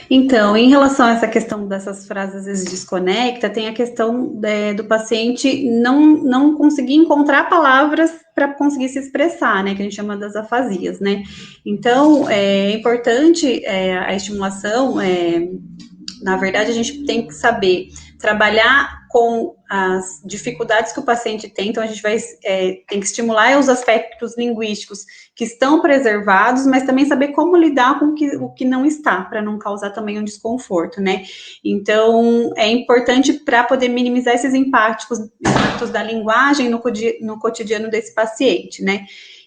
Então, em relação a essa questão dessas frases às vezes desconecta, tem a questão do paciente não conseguir encontrar palavras para conseguir se expressar, né, que a gente chama das afasias, né. Então, é importante a estimulação, na verdade, a gente tem que saber trabalhar com as dificuldades que o paciente tem, então a gente tem que estimular os aspectos linguísticos que estão preservados, mas também saber como lidar com o que não está, para não causar também um desconforto, né? Então, é importante para poder minimizar esses impactos da linguagem no cotidiano desse paciente, né?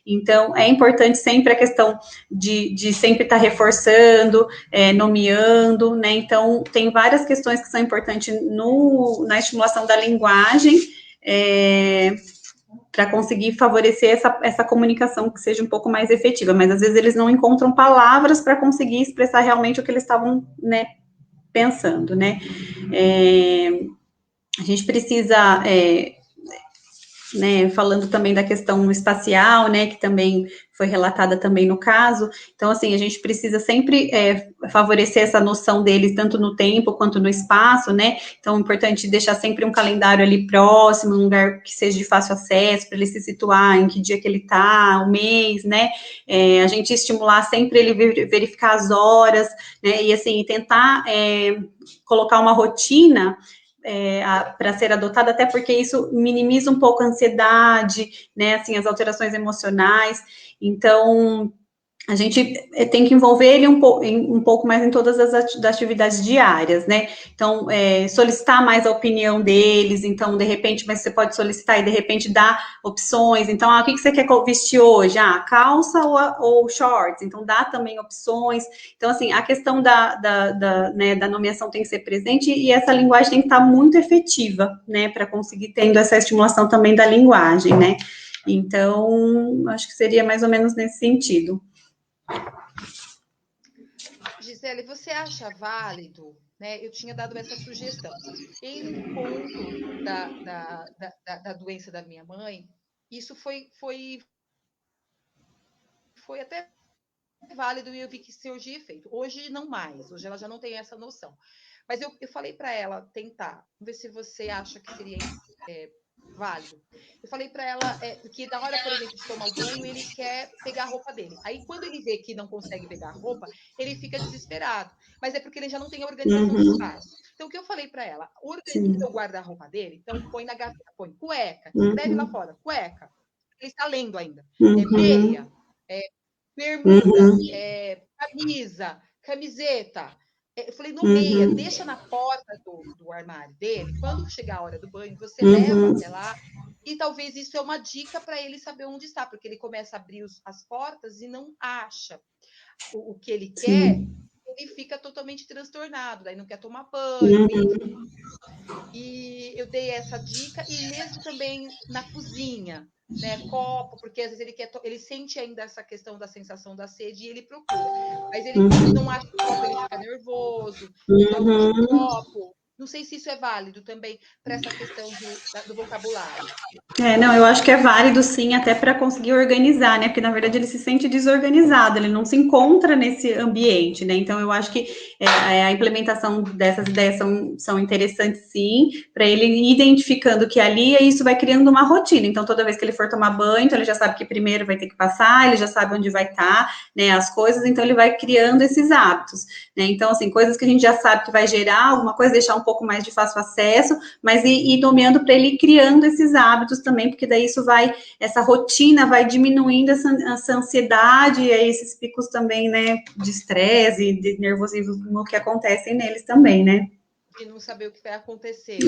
Então, é importante sempre a questão de sempre estar reforçando, nomeando, né? Então, tem várias questões que são importantes na estimulação da linguagem, para conseguir favorecer essa comunicação que seja um pouco mais efetiva, mas às vezes eles não encontram palavras para conseguir expressar realmente o que eles estavam, né, pensando, né? A gente precisa, né, falando também da questão espacial, né, que também foi relatada também no caso, então, assim, a gente precisa sempre favorecer essa noção deles, tanto no tempo quanto no espaço, né, então é importante deixar sempre um calendário ali próximo, um lugar que seja de fácil acesso, para ele se situar em que dia que ele tá, o mês, né, a gente estimular sempre ele verificar as horas, né, e assim, tentar colocar uma rotina para ser adotada, até porque isso minimiza um pouco a ansiedade, né, assim, as alterações emocionais. Então, a gente tem que envolver ele um pouco mais em todas as atividades diárias, né? Então, solicitar mais a opinião deles, então, de repente, mas você pode solicitar e, de repente, dar opções. Então, o que você quer vestir hoje? Calça ou shorts? Então, dá também opções. Então, assim, a questão né, da nomeação tem que ser presente e essa linguagem tem que estar muito efetiva, né, para conseguir tendo essa estimulação também da linguagem, né? Então, acho que seria mais ou menos nesse sentido. Gisele, você acha válido, né? Eu tinha dado essa sugestão. Em um ponto da doença da minha mãe, isso foi até válido e eu vi que surgia efeito. Hoje não mais, hoje ela já não tem essa noção. Mas eu falei para ela tentar, vamos ver se você acha que seria válido. Eu falei para ela que na hora, por exemplo, de tomar o banho, ele quer pegar a roupa dele. Aí, quando ele vê que não consegue pegar a roupa, ele fica desesperado. Mas é porque ele já não tem a organização do espaço. Então, o que eu falei para ela? Organiza o guarda-roupa dele, então põe na gaveta, põe cueca, escreve lá fora, cueca. Ele está lendo ainda. Meia, bermuda, camisa, camiseta. Eu falei, nomeia, deixa na porta do armário dele. Quando chegar a hora do banho, você leva até lá. E talvez isso é uma dica para ele saber onde está, porque ele começa a abrir as portas e não acha o que ele quer, ele fica totalmente transtornado, daí não quer tomar banho, enfim. E eu dei essa dica, e mesmo também na cozinha, né? Copo, porque às vezes ele sente ainda essa questão da sensação da sede e ele procura. Mas ele, quando não acha o copo, ele fica nervoso. Então, o copo. Não sei se isso é válido também para essa questão do vocabulário. Não, eu acho que é válido sim, até para conseguir organizar, né? Porque na verdade ele se sente desorganizado, ele não se encontra nesse ambiente, né? Então eu acho que a implementação dessas ideias são interessantes sim, para ele ir identificando que ali isso vai criando uma rotina. Então toda vez que ele for tomar banho, então ele já sabe que primeiro vai ter que passar, ele já sabe onde vai estar, né? As coisas, então ele vai criando esses hábitos, né? Então assim, coisas que a gente já sabe que vai gerar alguma coisa, deixar um pouco mais de fácil acesso, mas ir nomeando para ele ir criando esses hábitos também, porque daí essa rotina vai diminuindo essa ansiedade e aí esses picos também, né, de estresse e de nervosismo que acontecem neles também, né? De não saber o que vai acontecer.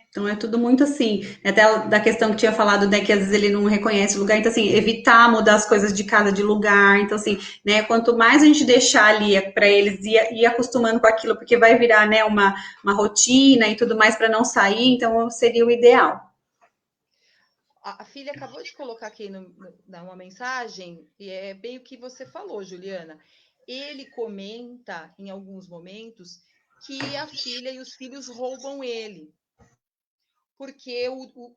Então é tudo muito assim. Até da questão que tinha falado, né, que às vezes ele não reconhece o lugar, então assim, evitar mudar as coisas de casa de lugar. Então, assim, né, quanto mais a gente deixar ali para eles ir acostumando com aquilo, porque vai virar, né, uma rotina e tudo mais para não sair, então seria o ideal. A filha acabou de colocar aqui uma mensagem, e é bem o que você falou, Juliana. Ele comenta, em alguns momentos, que a filha e os filhos roubam ele, porque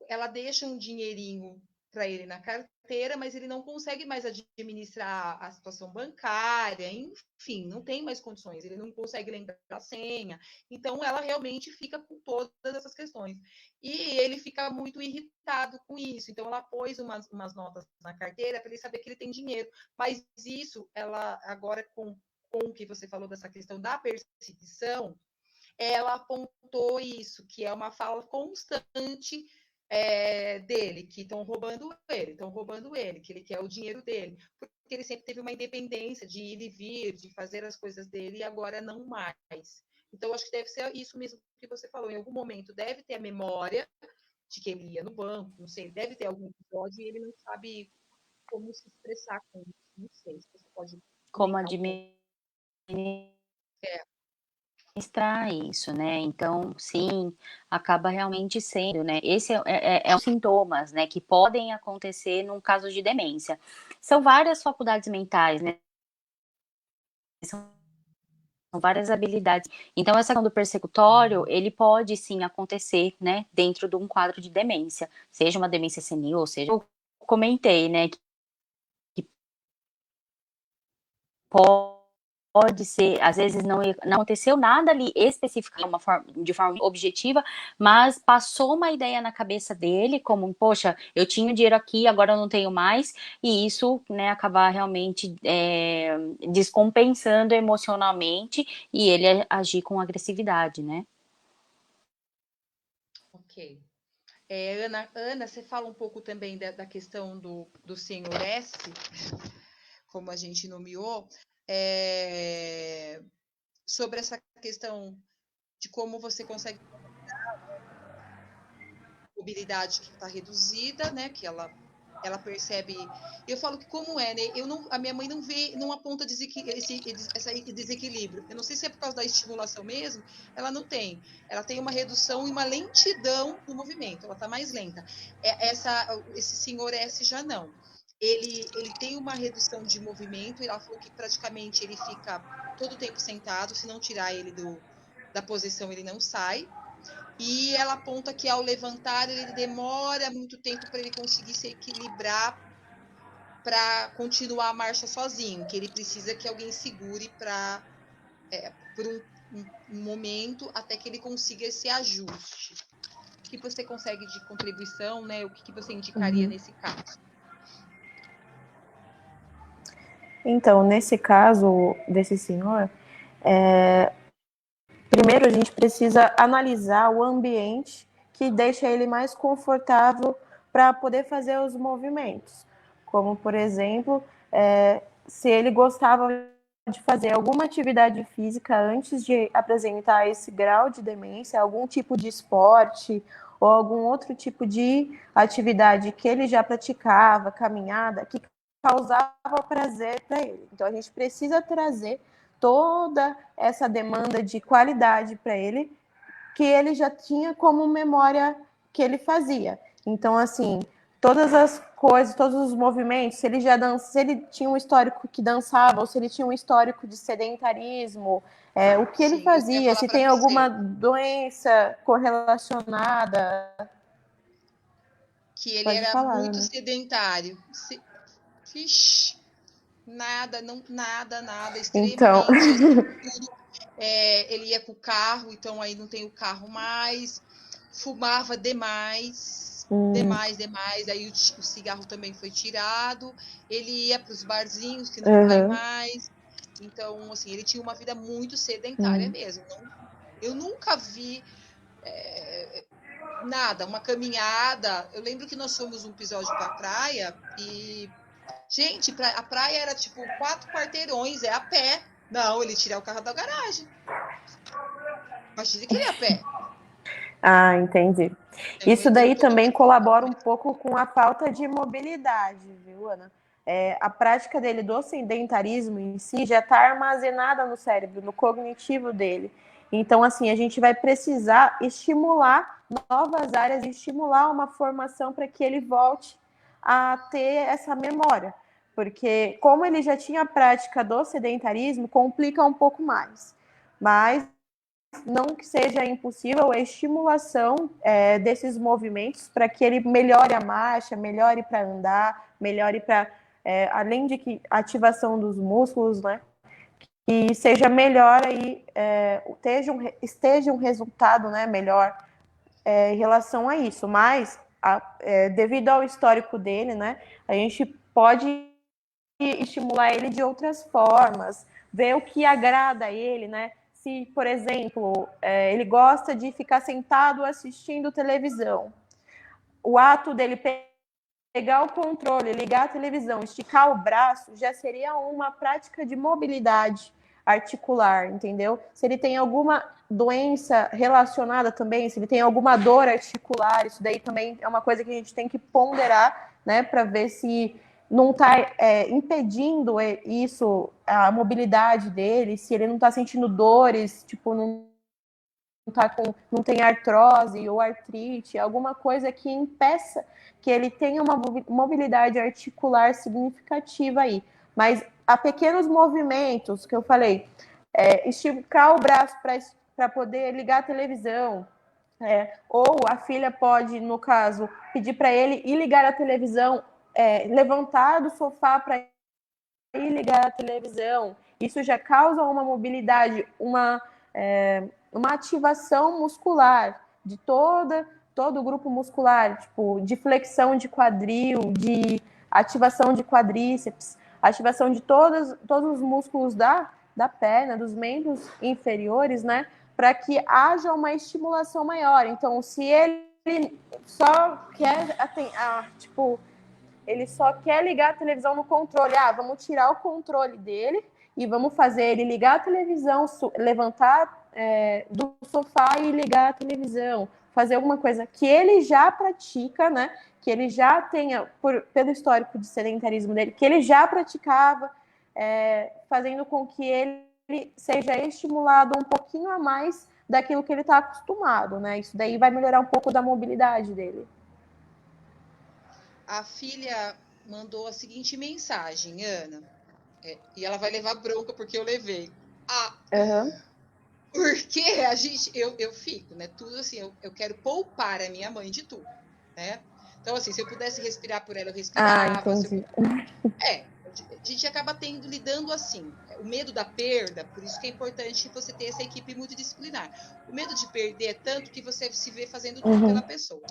ela deixa um dinheirinho para ele na carteira, mas ele não consegue mais administrar a situação bancária, enfim, não tem mais condições, ele não consegue lembrar a senha. Então, ela realmente fica com todas essas questões. E ele fica muito irritado com isso. Então, ela pôs umas notas na carteira para ele saber que ele tem dinheiro. Mas isso, ela agora, com o que você falou dessa questão da perseguição, ela apontou isso, que é uma fala constante dele, que estão roubando ele, que ele quer o dinheiro dele, porque ele sempre teve uma independência de ir e vir, de fazer as coisas dele, e agora não mais. Então, acho que deve ser isso mesmo que você falou, em algum momento deve ter a memória de que ele ia no banco, não sei, deve ter algum episódio e ele não sabe como se expressar com isso, não sei, se você pode como comentar um pouco. administrar isso, né? Então, sim, acaba realmente sendo, né? Esse é um sintomas, né, que podem acontecer num caso de demência. São várias faculdades mentais, né? São várias habilidades. Então, essa questão do persecutório, ele pode sim acontecer, né, dentro de um quadro de demência, seja uma demência senil, ou seja, eu comentei, né, que pode ser, às vezes não aconteceu nada ali especificamente de forma objetiva, mas passou uma ideia na cabeça dele, como, poxa, eu tinha o dinheiro aqui, agora eu não tenho mais, e isso, né, acabar realmente descompensando emocionalmente e ele agir com agressividade, né? Ok. Ana, você fala um pouco também da questão do senhor S, como a gente nomeou, sobre essa questão de como você consegue mobilidade que está reduzida, né? Que ela percebe. Eu falo que como é, né? A minha mãe não vê, não aponta esse desequilíbrio. Eu não sei se é por causa da estimulação mesmo. Ela não tem. Ela tem uma redução e uma lentidão do movimento. Ela está mais lenta. Esse senhor S já não. Ele tem uma redução de movimento. E ela falou que praticamente ele fica todo o tempo sentado. Se não tirar ele da posição, ele não sai. E ela aponta que ao levantar ele demora muito tempo para ele conseguir se equilibrar para continuar a marcha sozinho, que ele precisa que alguém segure por um momento até que ele consiga esse ajuste. O que você consegue de contribuição, né? O que você indicaria nesse caso? Então, nesse caso desse senhor, primeiro a gente precisa analisar o ambiente que deixa ele mais confortável para poder fazer os movimentos. Como, por exemplo, se ele gostava de fazer alguma atividade física antes de apresentar esse grau de demência, algum tipo de esporte ou algum outro tipo de atividade que ele já praticava, caminhada, que causava prazer para ele. Então, a gente precisa trazer toda essa demanda de qualidade para ele, que ele já tinha como memória que ele fazia. Então, assim, todas as coisas, todos os movimentos, se ele tinha um histórico que dançava, ou se ele tinha um histórico de sedentarismo, o que ele fazia, se tem alguma doença correlacionada. Que ele era falar, muito né? sedentário. Vixe, nada, extremamente. Então... ele ia com o carro, então aí não tem o carro mais, fumava demais, demais, aí o cigarro também foi tirado, ele ia para os barzinhos, que não vai mais, então, assim, ele tinha uma vida muito sedentária mesmo. Eu nunca vi nada, uma caminhada. Eu lembro que nós fomos um episódio para a praia e, gente, a praia era tipo 4 quarteirões, a pé. Não, ele tira o carro da garagem. Mas dizia que ele ia a pé. Ah, entendi. Isso daí também colabora um pouco com a falta de mobilidade, viu, Ana? A prática dele do sedentarismo em si já está armazenada no cérebro, no cognitivo dele. Então, assim, a gente vai precisar estimular novas áreas, estimular uma formação para que ele volte a ter essa memória. Porque, como ele já tinha a prática do sedentarismo, complica um pouco mais. Mas não que seja impossível a estimulação desses movimentos para que ele melhore a marcha, melhore para andar, melhore para, além de que ativação dos músculos, né? E seja melhor aí, esteja um resultado, né, melhor em relação a isso. Mas, devido ao histórico dele, né, a gente pode estimular ele de outras formas, ver o que agrada a ele, né? Se, por exemplo, ele gosta de ficar sentado assistindo televisão, o ato dele pegar o controle, ligar a televisão, esticar o braço, já seria uma prática de mobilidade articular, entendeu? Se ele tem alguma doença relacionada também, se ele tem alguma dor articular, isso daí também é uma coisa que a gente tem que ponderar, né, para ver se não está impedindo isso, a mobilidade dele, se ele não está sentindo dores, tipo, não tem artrose ou artrite, alguma coisa que impeça que ele tenha uma mobilidade articular significativa aí. Mas há pequenos movimentos que eu falei, esticar o braço para poder ligar a televisão, ou a filha pode, no caso, pedir para ele ir ligar a televisão, levantar do sofá para ir ligar a televisão. Isso já causa uma mobilidade, uma ativação muscular de todo o grupo muscular, tipo, de flexão de quadril, de ativação de quadríceps, ativação de todos os músculos da perna, dos membros inferiores, né? Para que haja uma estimulação maior. Então, se ele só quer, tipo, ele só quer ligar a televisão no controle. Vamos tirar o controle dele e vamos fazer ele ligar a televisão, levantar do sofá e ligar a televisão, fazer alguma coisa que ele já pratica, né? Que ele já tenha, pelo histórico de sedentarismo dele, que ele já praticava, fazendo com que ele seja estimulado um pouquinho a mais daquilo que ele está acostumado, né? Isso daí vai melhorar um pouco da mobilidade dele. A filha mandou a seguinte mensagem, Ana, e ela vai levar bronca porque eu levei. Porque eu fico, né? Tudo assim, eu quero poupar a minha mãe de tudo, né? Então, assim, se eu pudesse respirar por ela, eu respirava. Entendi. A gente acaba lidando assim. O medo da perda, por isso que é importante você ter essa equipe multidisciplinar. O medo de perder é tanto que você se vê fazendo tudo pela pessoa.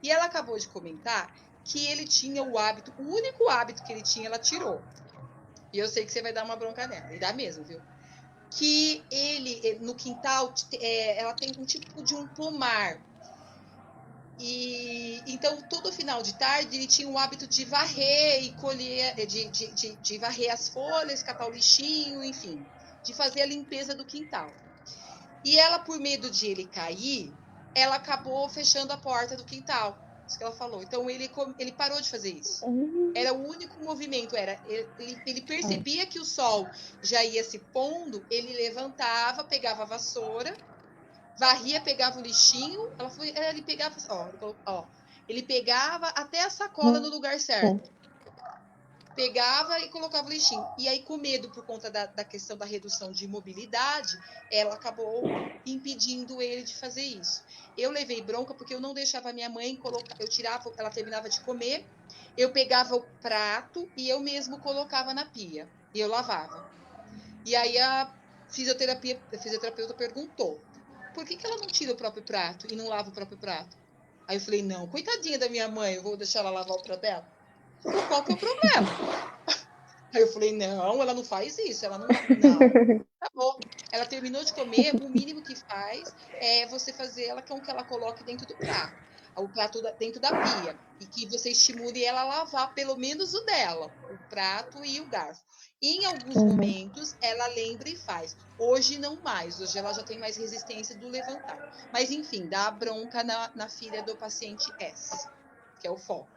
E ela acabou de comentar que ele tinha o único hábito que ele tinha, ela tirou. E eu sei que você vai dar uma bronca nela, e dá mesmo, viu? Que ele, no quintal, ela tem um tipo de um pomar. E então, todo final de tarde, ele tinha o hábito de varrer e colher, de varrer as folhas, catar o lixinho, enfim, de fazer a limpeza do quintal. E ela, por medo de ele cair, ela acabou fechando a porta do quintal. Isso que ela falou. Então, ele parou de fazer isso. Era o único movimento. Ele percebia que o sol já ia se pondo, ele levantava, pegava a vassoura, varria, pegava o lixinho, ele pegava, ele pegava até a sacola no lugar certo. Pegava e colocava o lixinho. E aí, com medo por conta da questão da redução de mobilidade, ela acabou impedindo ele de fazer isso. Eu levei bronca porque eu não deixava a minha mãe colocar, eu tirava, ela terminava de comer, eu pegava o prato e eu mesmo colocava na pia. E eu lavava. E aí a fisioterapeuta perguntou: por que ela não tira o próprio prato e não lava o próprio prato? Aí eu falei: não, coitadinha da minha mãe, eu vou deixar ela lavar o prato dela? Qual que é o problema? Aí eu falei: não, ela não faz isso, ela não. Tá bom. Ela terminou de comer, o mínimo que faz é você fazer ela com que ela coloque dentro do prato. O prato dentro da pia. E que você estimule ela a lavar pelo menos o dela, o prato e o garfo. Em alguns momentos, ela lembra e faz. Hoje, não mais. Hoje, ela já tem mais resistência do levantar. Mas, enfim, dá bronca na filha do paciente S, que é o foco.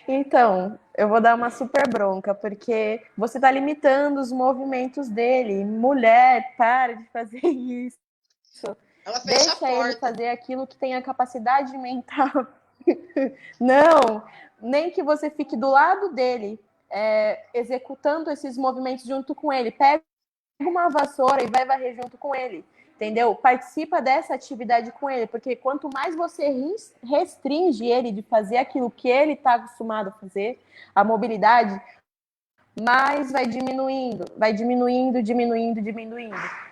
Então, eu vou dar uma super bronca, porque você está limitando os movimentos dele. Mulher, para de fazer isso. Ela fecha a porta. Deixa ele fazer aquilo que tem a capacidade mental. Não, nem que você fique do lado dele, executando esses movimentos junto com ele. Pega uma vassoura e vai varrer junto com ele, entendeu? Participa dessa atividade com ele, porque quanto mais você restringe ele de fazer aquilo que ele está acostumado a fazer, a mobilidade, mais vai diminuindo.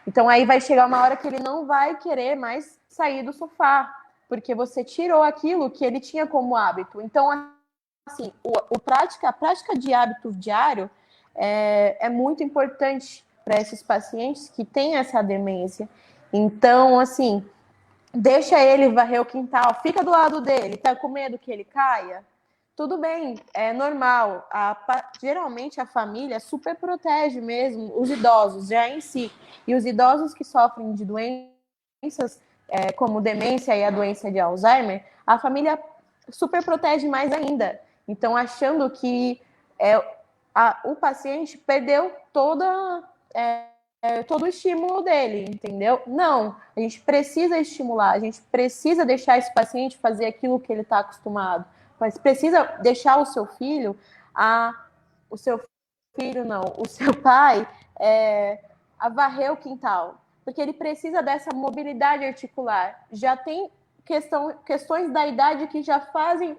Então aí vai chegar uma hora que ele não vai querer mais sair do sofá, porque você tirou aquilo que ele tinha como hábito. Então, assim, a prática de hábito diário é muito importante para esses pacientes que têm essa demência. Então, assim, deixa ele varrer o quintal, fica do lado dele, tá com medo que ele caia? Tudo bem, é normal. Geralmente a família super protege mesmo os idosos já em si. E os idosos que sofrem de doenças como demência e a doença de Alzheimer, a família super protege mais ainda. Então, achando que o paciente perdeu todo o estímulo dele, entendeu? Não, a gente precisa estimular, a gente precisa deixar esse paciente fazer aquilo que ele está acostumado, mas precisa deixar o seu pai a varrer o quintal, porque ele precisa dessa mobilidade articular. Já tem questões da idade que já fazem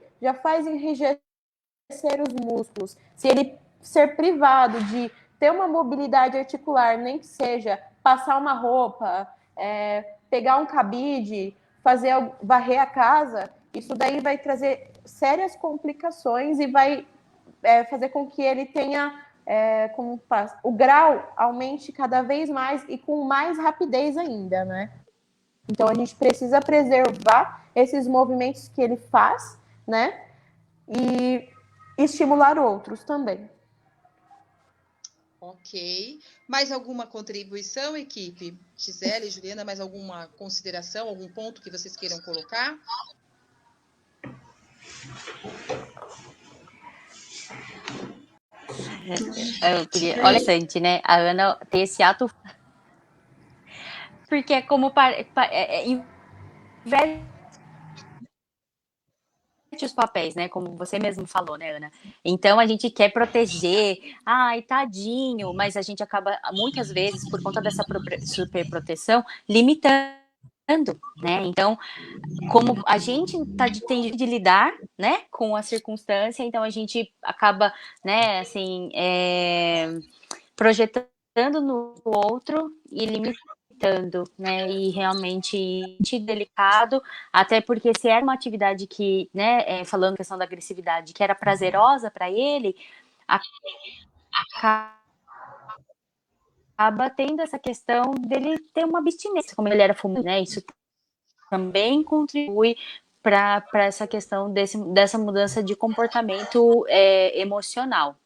enrijecer os músculos. Se ele ser privado de ter uma mobilidade articular, nem que seja passar uma roupa, pegar um cabide, varrer a casa, isso daí vai trazer sérias complicações e vai fazer com que ele tenha o grau aumente cada vez mais e com mais rapidez ainda, né? Então a gente precisa preservar esses movimentos que ele faz, né? E estimular outros também. Ok. Mais alguma contribuição, equipe? Gisele, Juliana, mais alguma consideração, algum ponto que vocês queiram colocar? Eu queria, olha, interessante, né? A Ana ter esse ato, porque é como inverte os papéis, né? Como você mesmo falou, né, Ana? Então a gente quer proteger, ai, tadinho, mas a gente acaba, muitas vezes, por conta dessa superproteção, limitando, né? Então, como a gente tem de lidar, né, com a circunstância, então a gente acaba, né, assim, projetando no outro e limitando, né, e realmente delicado, até porque se era uma atividade que, né, falando questão da agressividade, que era prazerosa para ele, acaba tendo essa questão dele ter uma abstinência, como ele era fumante, né, isso também contribui para essa questão dessa mudança de comportamento emocional.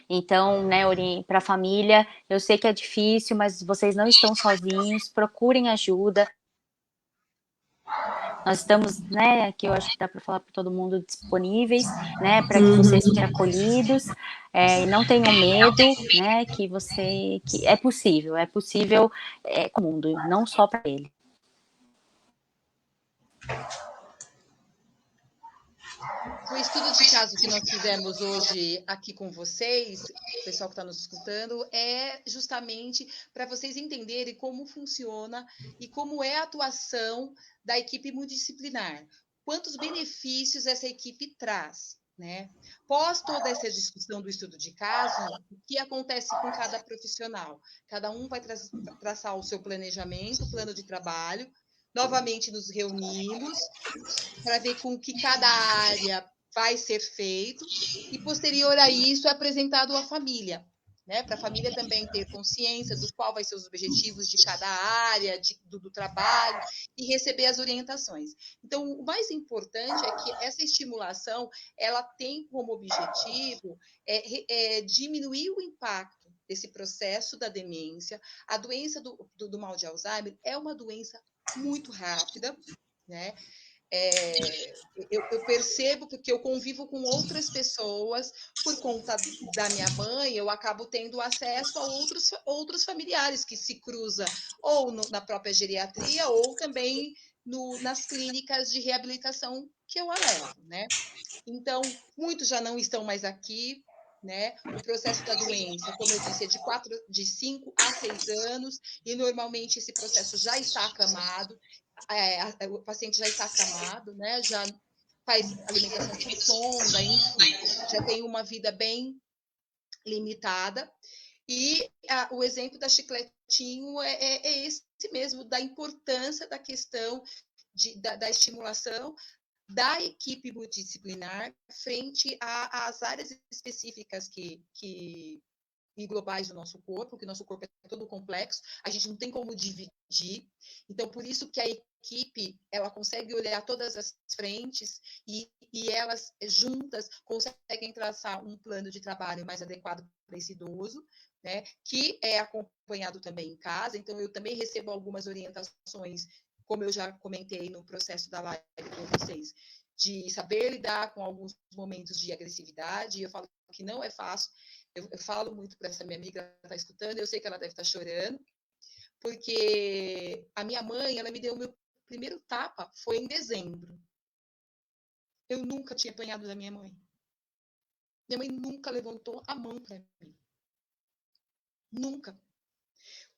Então, né, para a família, eu sei que é difícil, mas vocês não estão sozinhos, procurem ajuda. Nós estamos, né, aqui eu acho que dá para falar para todo mundo, disponíveis, né, para que vocês sejam acolhidos, e não tenham medo, né, que é possível com o mundo, não só para ele. O estudo de caso que nós fizemos hoje aqui com vocês, o pessoal que está nos escutando, é justamente para vocês entenderem como funciona e como é a atuação da equipe multidisciplinar. Quantos benefícios essa equipe traz, né? Pós toda essa discussão do estudo de caso, o que acontece com cada profissional? Cada um vai traçar o seu planejamento, plano de trabalho. Novamente nos reunimos para ver com que cada área vai ser feito e posterior a isso é apresentado à família, né? Para a família também ter consciência do qual vai ser os objetivos de cada área do trabalho e receber as orientações. Então, o mais importante é que essa estimulação ela tem como objetivo diminuir o impacto desse processo da demência. A doença do mal de Alzheimer é uma doença muito rápida, né? Eu percebo porque eu convivo com outras pessoas, por conta da minha mãe, eu acabo tendo acesso a outros familiares que se cruzam ou na própria geriatria ou também nas clínicas de reabilitação que eu a levo, né? Então, muitos já não estão mais aqui, né? O processo da doença, como eu disse, é de 5 a 6 anos, e normalmente esse processo já está acamado, o paciente já está acamado, né? Já faz alimentação por sonda, enfim, já tem uma vida bem limitada. E o exemplo da Chicletinho é esse mesmo, da importância da questão da estimulação da equipe multidisciplinar frente às áreas específicas e globais do nosso corpo, que o nosso corpo é todo complexo, a gente não tem como dividir. Então, por isso que a equipe ela consegue olhar todas as frentes e elas juntas conseguem traçar um plano de trabalho mais adequado para esse idoso, né? Que é acompanhado também em casa. Então, eu também recebo algumas orientações, como eu já comentei no processo da live com vocês, de saber lidar com alguns momentos de agressividade. Eu falo que não é fácil. Eu falo muito para essa minha amiga, ela está escutando, eu sei que ela deve estar chorando, porque a minha mãe, ela me deu o meu primeiro tapa, foi em dezembro. Eu nunca tinha apanhado da minha mãe. Minha mãe nunca levantou a mão para mim. Nunca.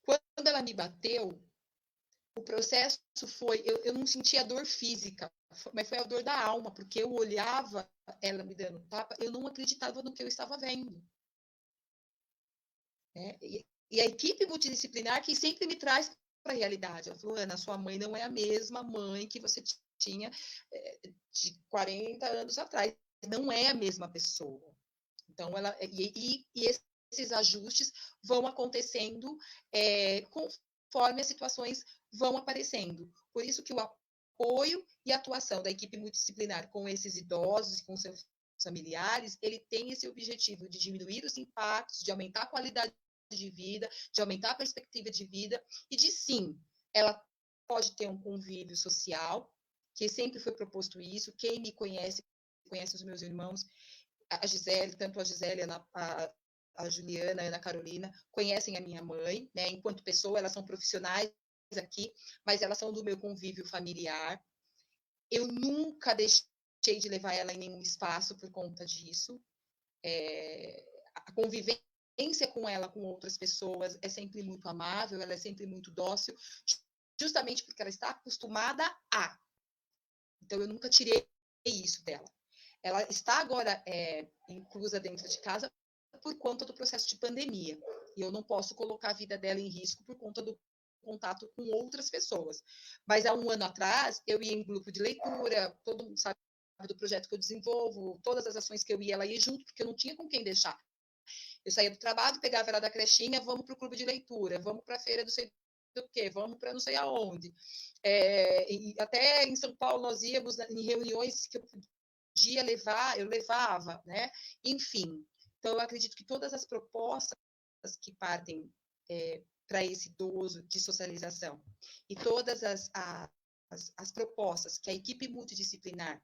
Quando ela me bateu, o processo foi, eu não sentia dor física, mas foi a dor da alma, porque eu olhava ela me dando tapa, eu não acreditava no que eu estava vendo. E a equipe multidisciplinar que sempre me traz para a realidade. Ela falou, Ana, sua mãe não é a mesma mãe que você tinha de 40 anos atrás. Não é a mesma pessoa. Então, esses ajustes vão acontecendo conforme as situações vão aparecendo. Por isso que apoio e atuação da equipe multidisciplinar com esses idosos e com seus familiares, ele tem esse objetivo de diminuir os impactos, de aumentar a qualidade de vida, de aumentar a perspectiva de vida e de, sim, ela pode ter um convívio social, que sempre foi proposto isso. Quem me conhece, conhece os meus irmãos, a Gisele, tanto a Gisele, a Juliana, a Ana Carolina, conhecem a minha mãe, né? Enquanto pessoa, elas são profissionais aqui, mas elas são do meu convívio familiar. Eu nunca deixei de levar ela em nenhum espaço por conta disso. A convivência com ela, com outras pessoas, é sempre muito amável, ela é sempre muito dócil, justamente porque ela está acostumada a. Então, eu nunca tirei isso dela. Ela está agora inclusa dentro de casa por conta do processo de pandemia. E eu não posso colocar a vida dela em risco por conta do contato com outras pessoas. Mas há um ano atrás, eu ia em grupo de leitura, todo mundo sabe do projeto que eu desenvolvo, todas as ações que eu ia, ela ia junto, porque eu não tinha com quem deixar. Eu saía do trabalho, pegava ela da crechinha, vamos para o clube de leitura, vamos para a feira do sei do quê, vamos para não sei aonde. E até em São Paulo nós íamos em reuniões que eu podia levar, eu levava, né? Enfim, então eu acredito que todas as propostas que partem para esse idoso de socialização e todas as propostas que a equipe multidisciplinar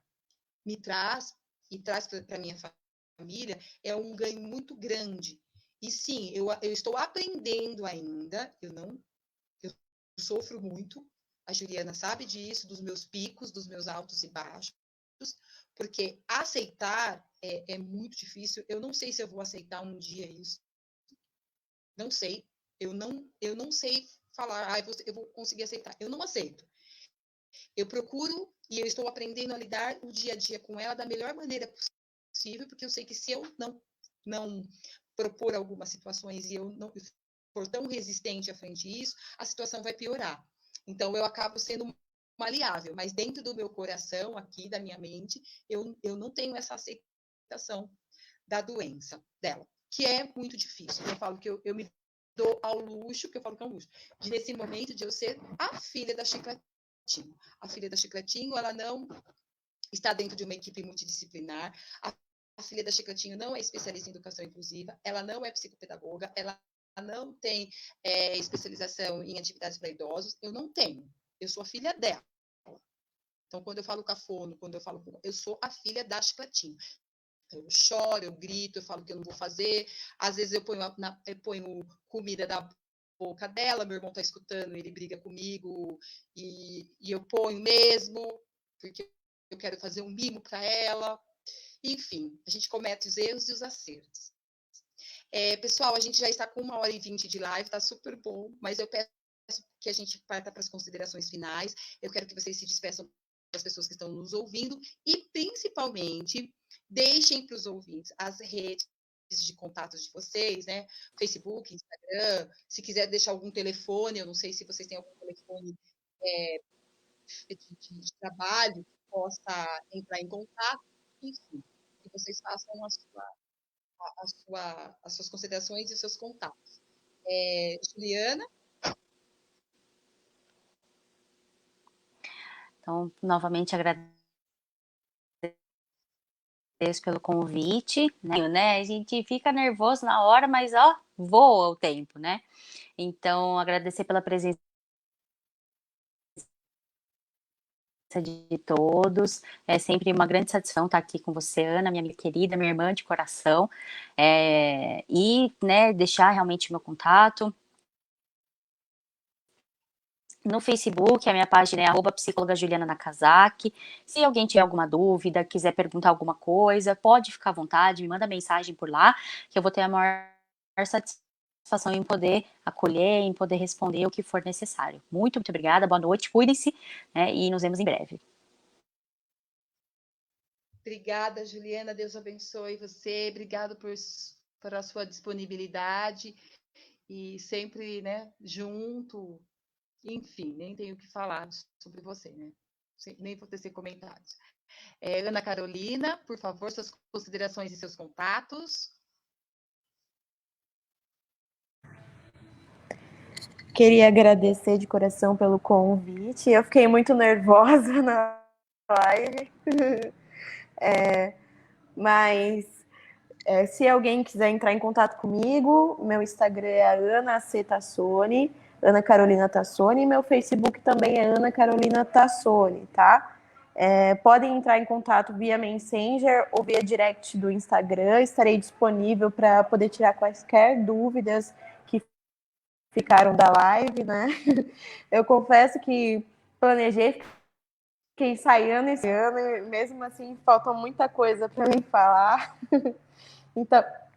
me traz e traz para a minha família, é um ganho muito grande. E sim, eu estou aprendendo ainda, eu sofro muito, a Juliana sabe disso, dos meus picos, dos meus altos e baixos, porque aceitar é muito difícil. Eu não sei se eu vou aceitar um dia isso. Não sei. Eu não sei falar, eu vou conseguir aceitar. Eu não aceito. Eu procuro e eu estou aprendendo a lidar o dia a dia com ela da melhor maneira possível, porque eu sei que se eu não propor algumas situações e eu não for tão resistente à frente disso, a situação vai piorar. Então, eu acabo sendo maleável, mas dentro do meu coração, aqui, da minha mente, eu não tenho essa aceitação da doença dela, que é muito difícil. Eu falo que eu me dou ao luxo, que eu falo que é um luxo, de nesse momento de eu ser a filha da Chicletinho. A filha da Chicletinho, ela não está dentro de uma equipe multidisciplinar. A filha da Chicletinho não é especialista em educação inclusiva, ela não é psicopedagoga, ela não tem especialização em atividades para idosos, eu não tenho. Eu sou a filha dela. Então, quando eu falo cafono, eu sou a filha da Chicletinho. Então, eu choro, eu grito, eu falo que eu não vou fazer. Às vezes eu ponho comida na boca dela, meu irmão está escutando, ele briga comigo, e eu ponho mesmo, porque eu quero fazer um mimo para ela. Enfim, a gente comete os erros e os acertos. Pessoal, a gente já está com 1h20 de live, está super bom, mas eu peço que a gente parta para as considerações finais. Eu quero que vocês se despeçam das pessoas que estão nos ouvindo e, principalmente, deixem para os ouvintes as redes de contatos de vocês, né? Facebook, Instagram, se quiser deixar algum telefone, eu não sei se vocês têm algum telefone de trabalho que possa entrar em contato, enfim, que vocês façam as suas considerações e os seus contatos. Juliana? Então, novamente agradeço pelo convite, né? A gente fica nervoso na hora, mas ó, voa o tempo, né? Então, agradecer pela presença de todos. É sempre uma grande satisfação estar aqui com você, Ana, minha querida, minha irmã de coração, e, né, deixar realmente meu contato. No Facebook, a minha página é @psicóloga Juliana Nakazaki. Se alguém tiver alguma dúvida, quiser perguntar alguma coisa, pode ficar à vontade, me manda mensagem por lá, que eu vou ter a maior satisfação em poder acolher, em poder responder o que for necessário. Muito, muito obrigada, boa noite, cuidem-se, né, e nos vemos em breve. Obrigada, Juliana, Deus abençoe você, obrigado por a sua disponibilidade e sempre, né, junto. Enfim, nem tenho o que falar sobre você, né? Nem vou tecer comentários. Ana Carolina, por favor, suas considerações e seus contatos. Queria agradecer de coração pelo convite. Eu fiquei muito nervosa na live. Mas se alguém quiser entrar em contato comigo, meu Instagram é Ana C. Tassoni, Ana Carolina Tassoni, e meu Facebook também é Ana Carolina Tassoni, tá? Podem entrar em contato via Messenger ou via direct do Instagram. Estarei disponível para poder tirar quaisquer dúvidas que ficaram da live, né? Eu confesso que planejei, fiquei ensaiando esse ano e mesmo assim falta muita coisa para mim falar.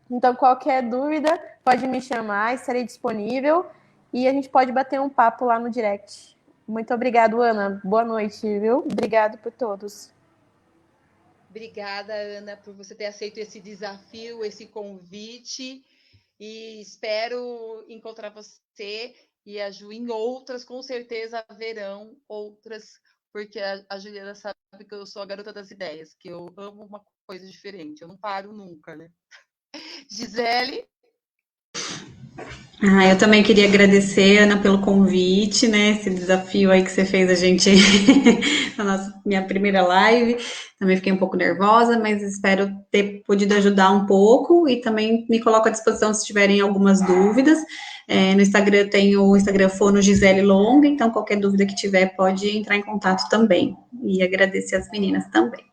Então, qualquer dúvida pode me chamar, estarei disponível e a gente pode bater um papo lá no direct. Muito obrigado, Ana. Boa noite, viu? Obrigado por todos. Obrigada, Ana, por você ter aceito esse desafio, esse convite. E espero encontrar você e a Ju em outras, com certeza haverão outras, porque a Juliana sabe que eu sou a garota das ideias, que eu amo uma coisa diferente, eu não paro nunca, né? Gisele? Eu também queria agradecer, Ana, pelo convite, né? Esse desafio aí que você fez a gente na minha primeira live. Também fiquei um pouco nervosa, mas espero ter podido ajudar um pouco e também me coloco à disposição se tiverem algumas dúvidas. No Instagram eu tenho o Instagram Fono Gisele Longa, então qualquer dúvida que tiver pode entrar em contato também. E agradecer as meninas também.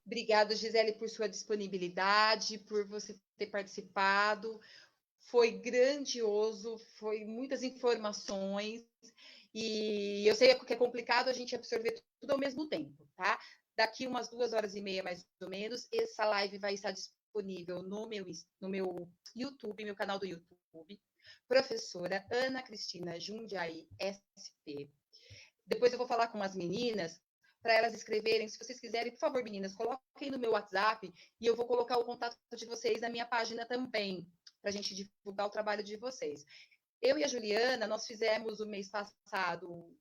Obrigada, Gisele, por sua disponibilidade, por você ter participado. Foi grandioso, foi muitas informações. E eu sei que é complicado a gente absorver tudo ao mesmo tempo, tá? Daqui umas 2h30, mais ou menos, essa live vai estar disponível no meu YouTube, meu canal do YouTube, professora Ana Cristina Jundiaí, SP. Depois eu vou falar com as meninas para elas escreverem. Se vocês quiserem, por favor, meninas, coloquem no meu WhatsApp e eu vou colocar o contato de vocês na minha página também, para a gente divulgar o trabalho de vocês. Eu e a Juliana, nós fizemos o mês passado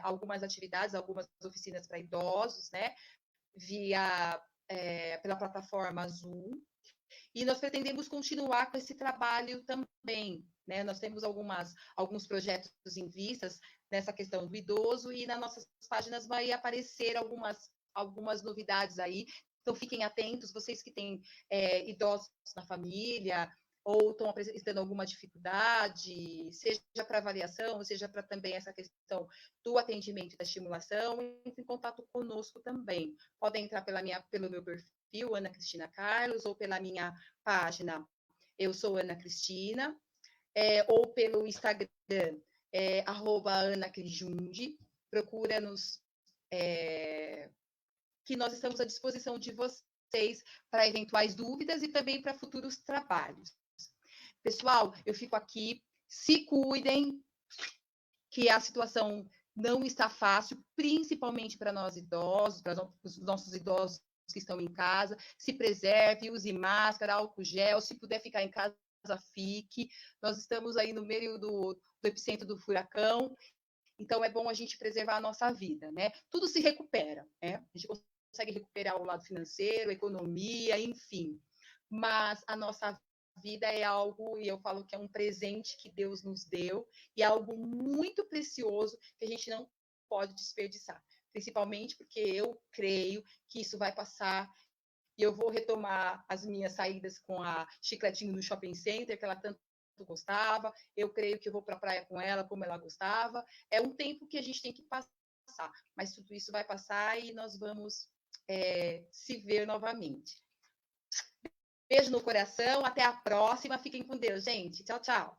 algumas atividades, algumas oficinas para idosos, né? Pela plataforma Zoom. E nós pretendemos continuar com esse trabalho também, né? Nós temos alguns projetos em vistas nessa questão do idoso e nas nossas páginas vai aparecer algumas novidades aí. Então, fiquem atentos, vocês que têm idosos na família ou estão apresentando alguma dificuldade, seja para avaliação, seja para também essa questão do atendimento e da estimulação, entre em contato conosco também. Podem entrar pelo meu perfil, Ana Cristina Carlos, ou pela minha página, eu sou Ana Cristina, ou pelo Instagram, @AnaCrisJundi, procura-nos, que nós estamos à disposição de vocês para eventuais dúvidas e também para futuros trabalhos. Pessoal, eu fico aqui, se cuidem, que a situação não está fácil, principalmente para nós idosos, para os nossos idosos que estão em casa. Se preserve, use máscara, álcool gel, se puder ficar em casa, fique. Nós estamos aí no meio do epicentro do furacão, então é bom a gente preservar a nossa vida, né? Tudo se recupera, né? A gente consegue recuperar o lado financeiro, a economia, enfim. Mas a nossa vida é algo, e eu falo que é um presente que Deus nos deu, e é algo muito precioso que a gente não pode desperdiçar. Principalmente porque eu creio que isso vai passar e eu vou retomar as minhas saídas com a Chicletinho no shopping center, que ela tanto gostava. Eu creio que eu vou para a praia com ela, como ela gostava. É um tempo que a gente tem que passar, mas tudo isso vai passar e nós vamos se ver novamente. Beijo no coração, até a próxima. Fiquem com Deus, gente. Tchau, tchau.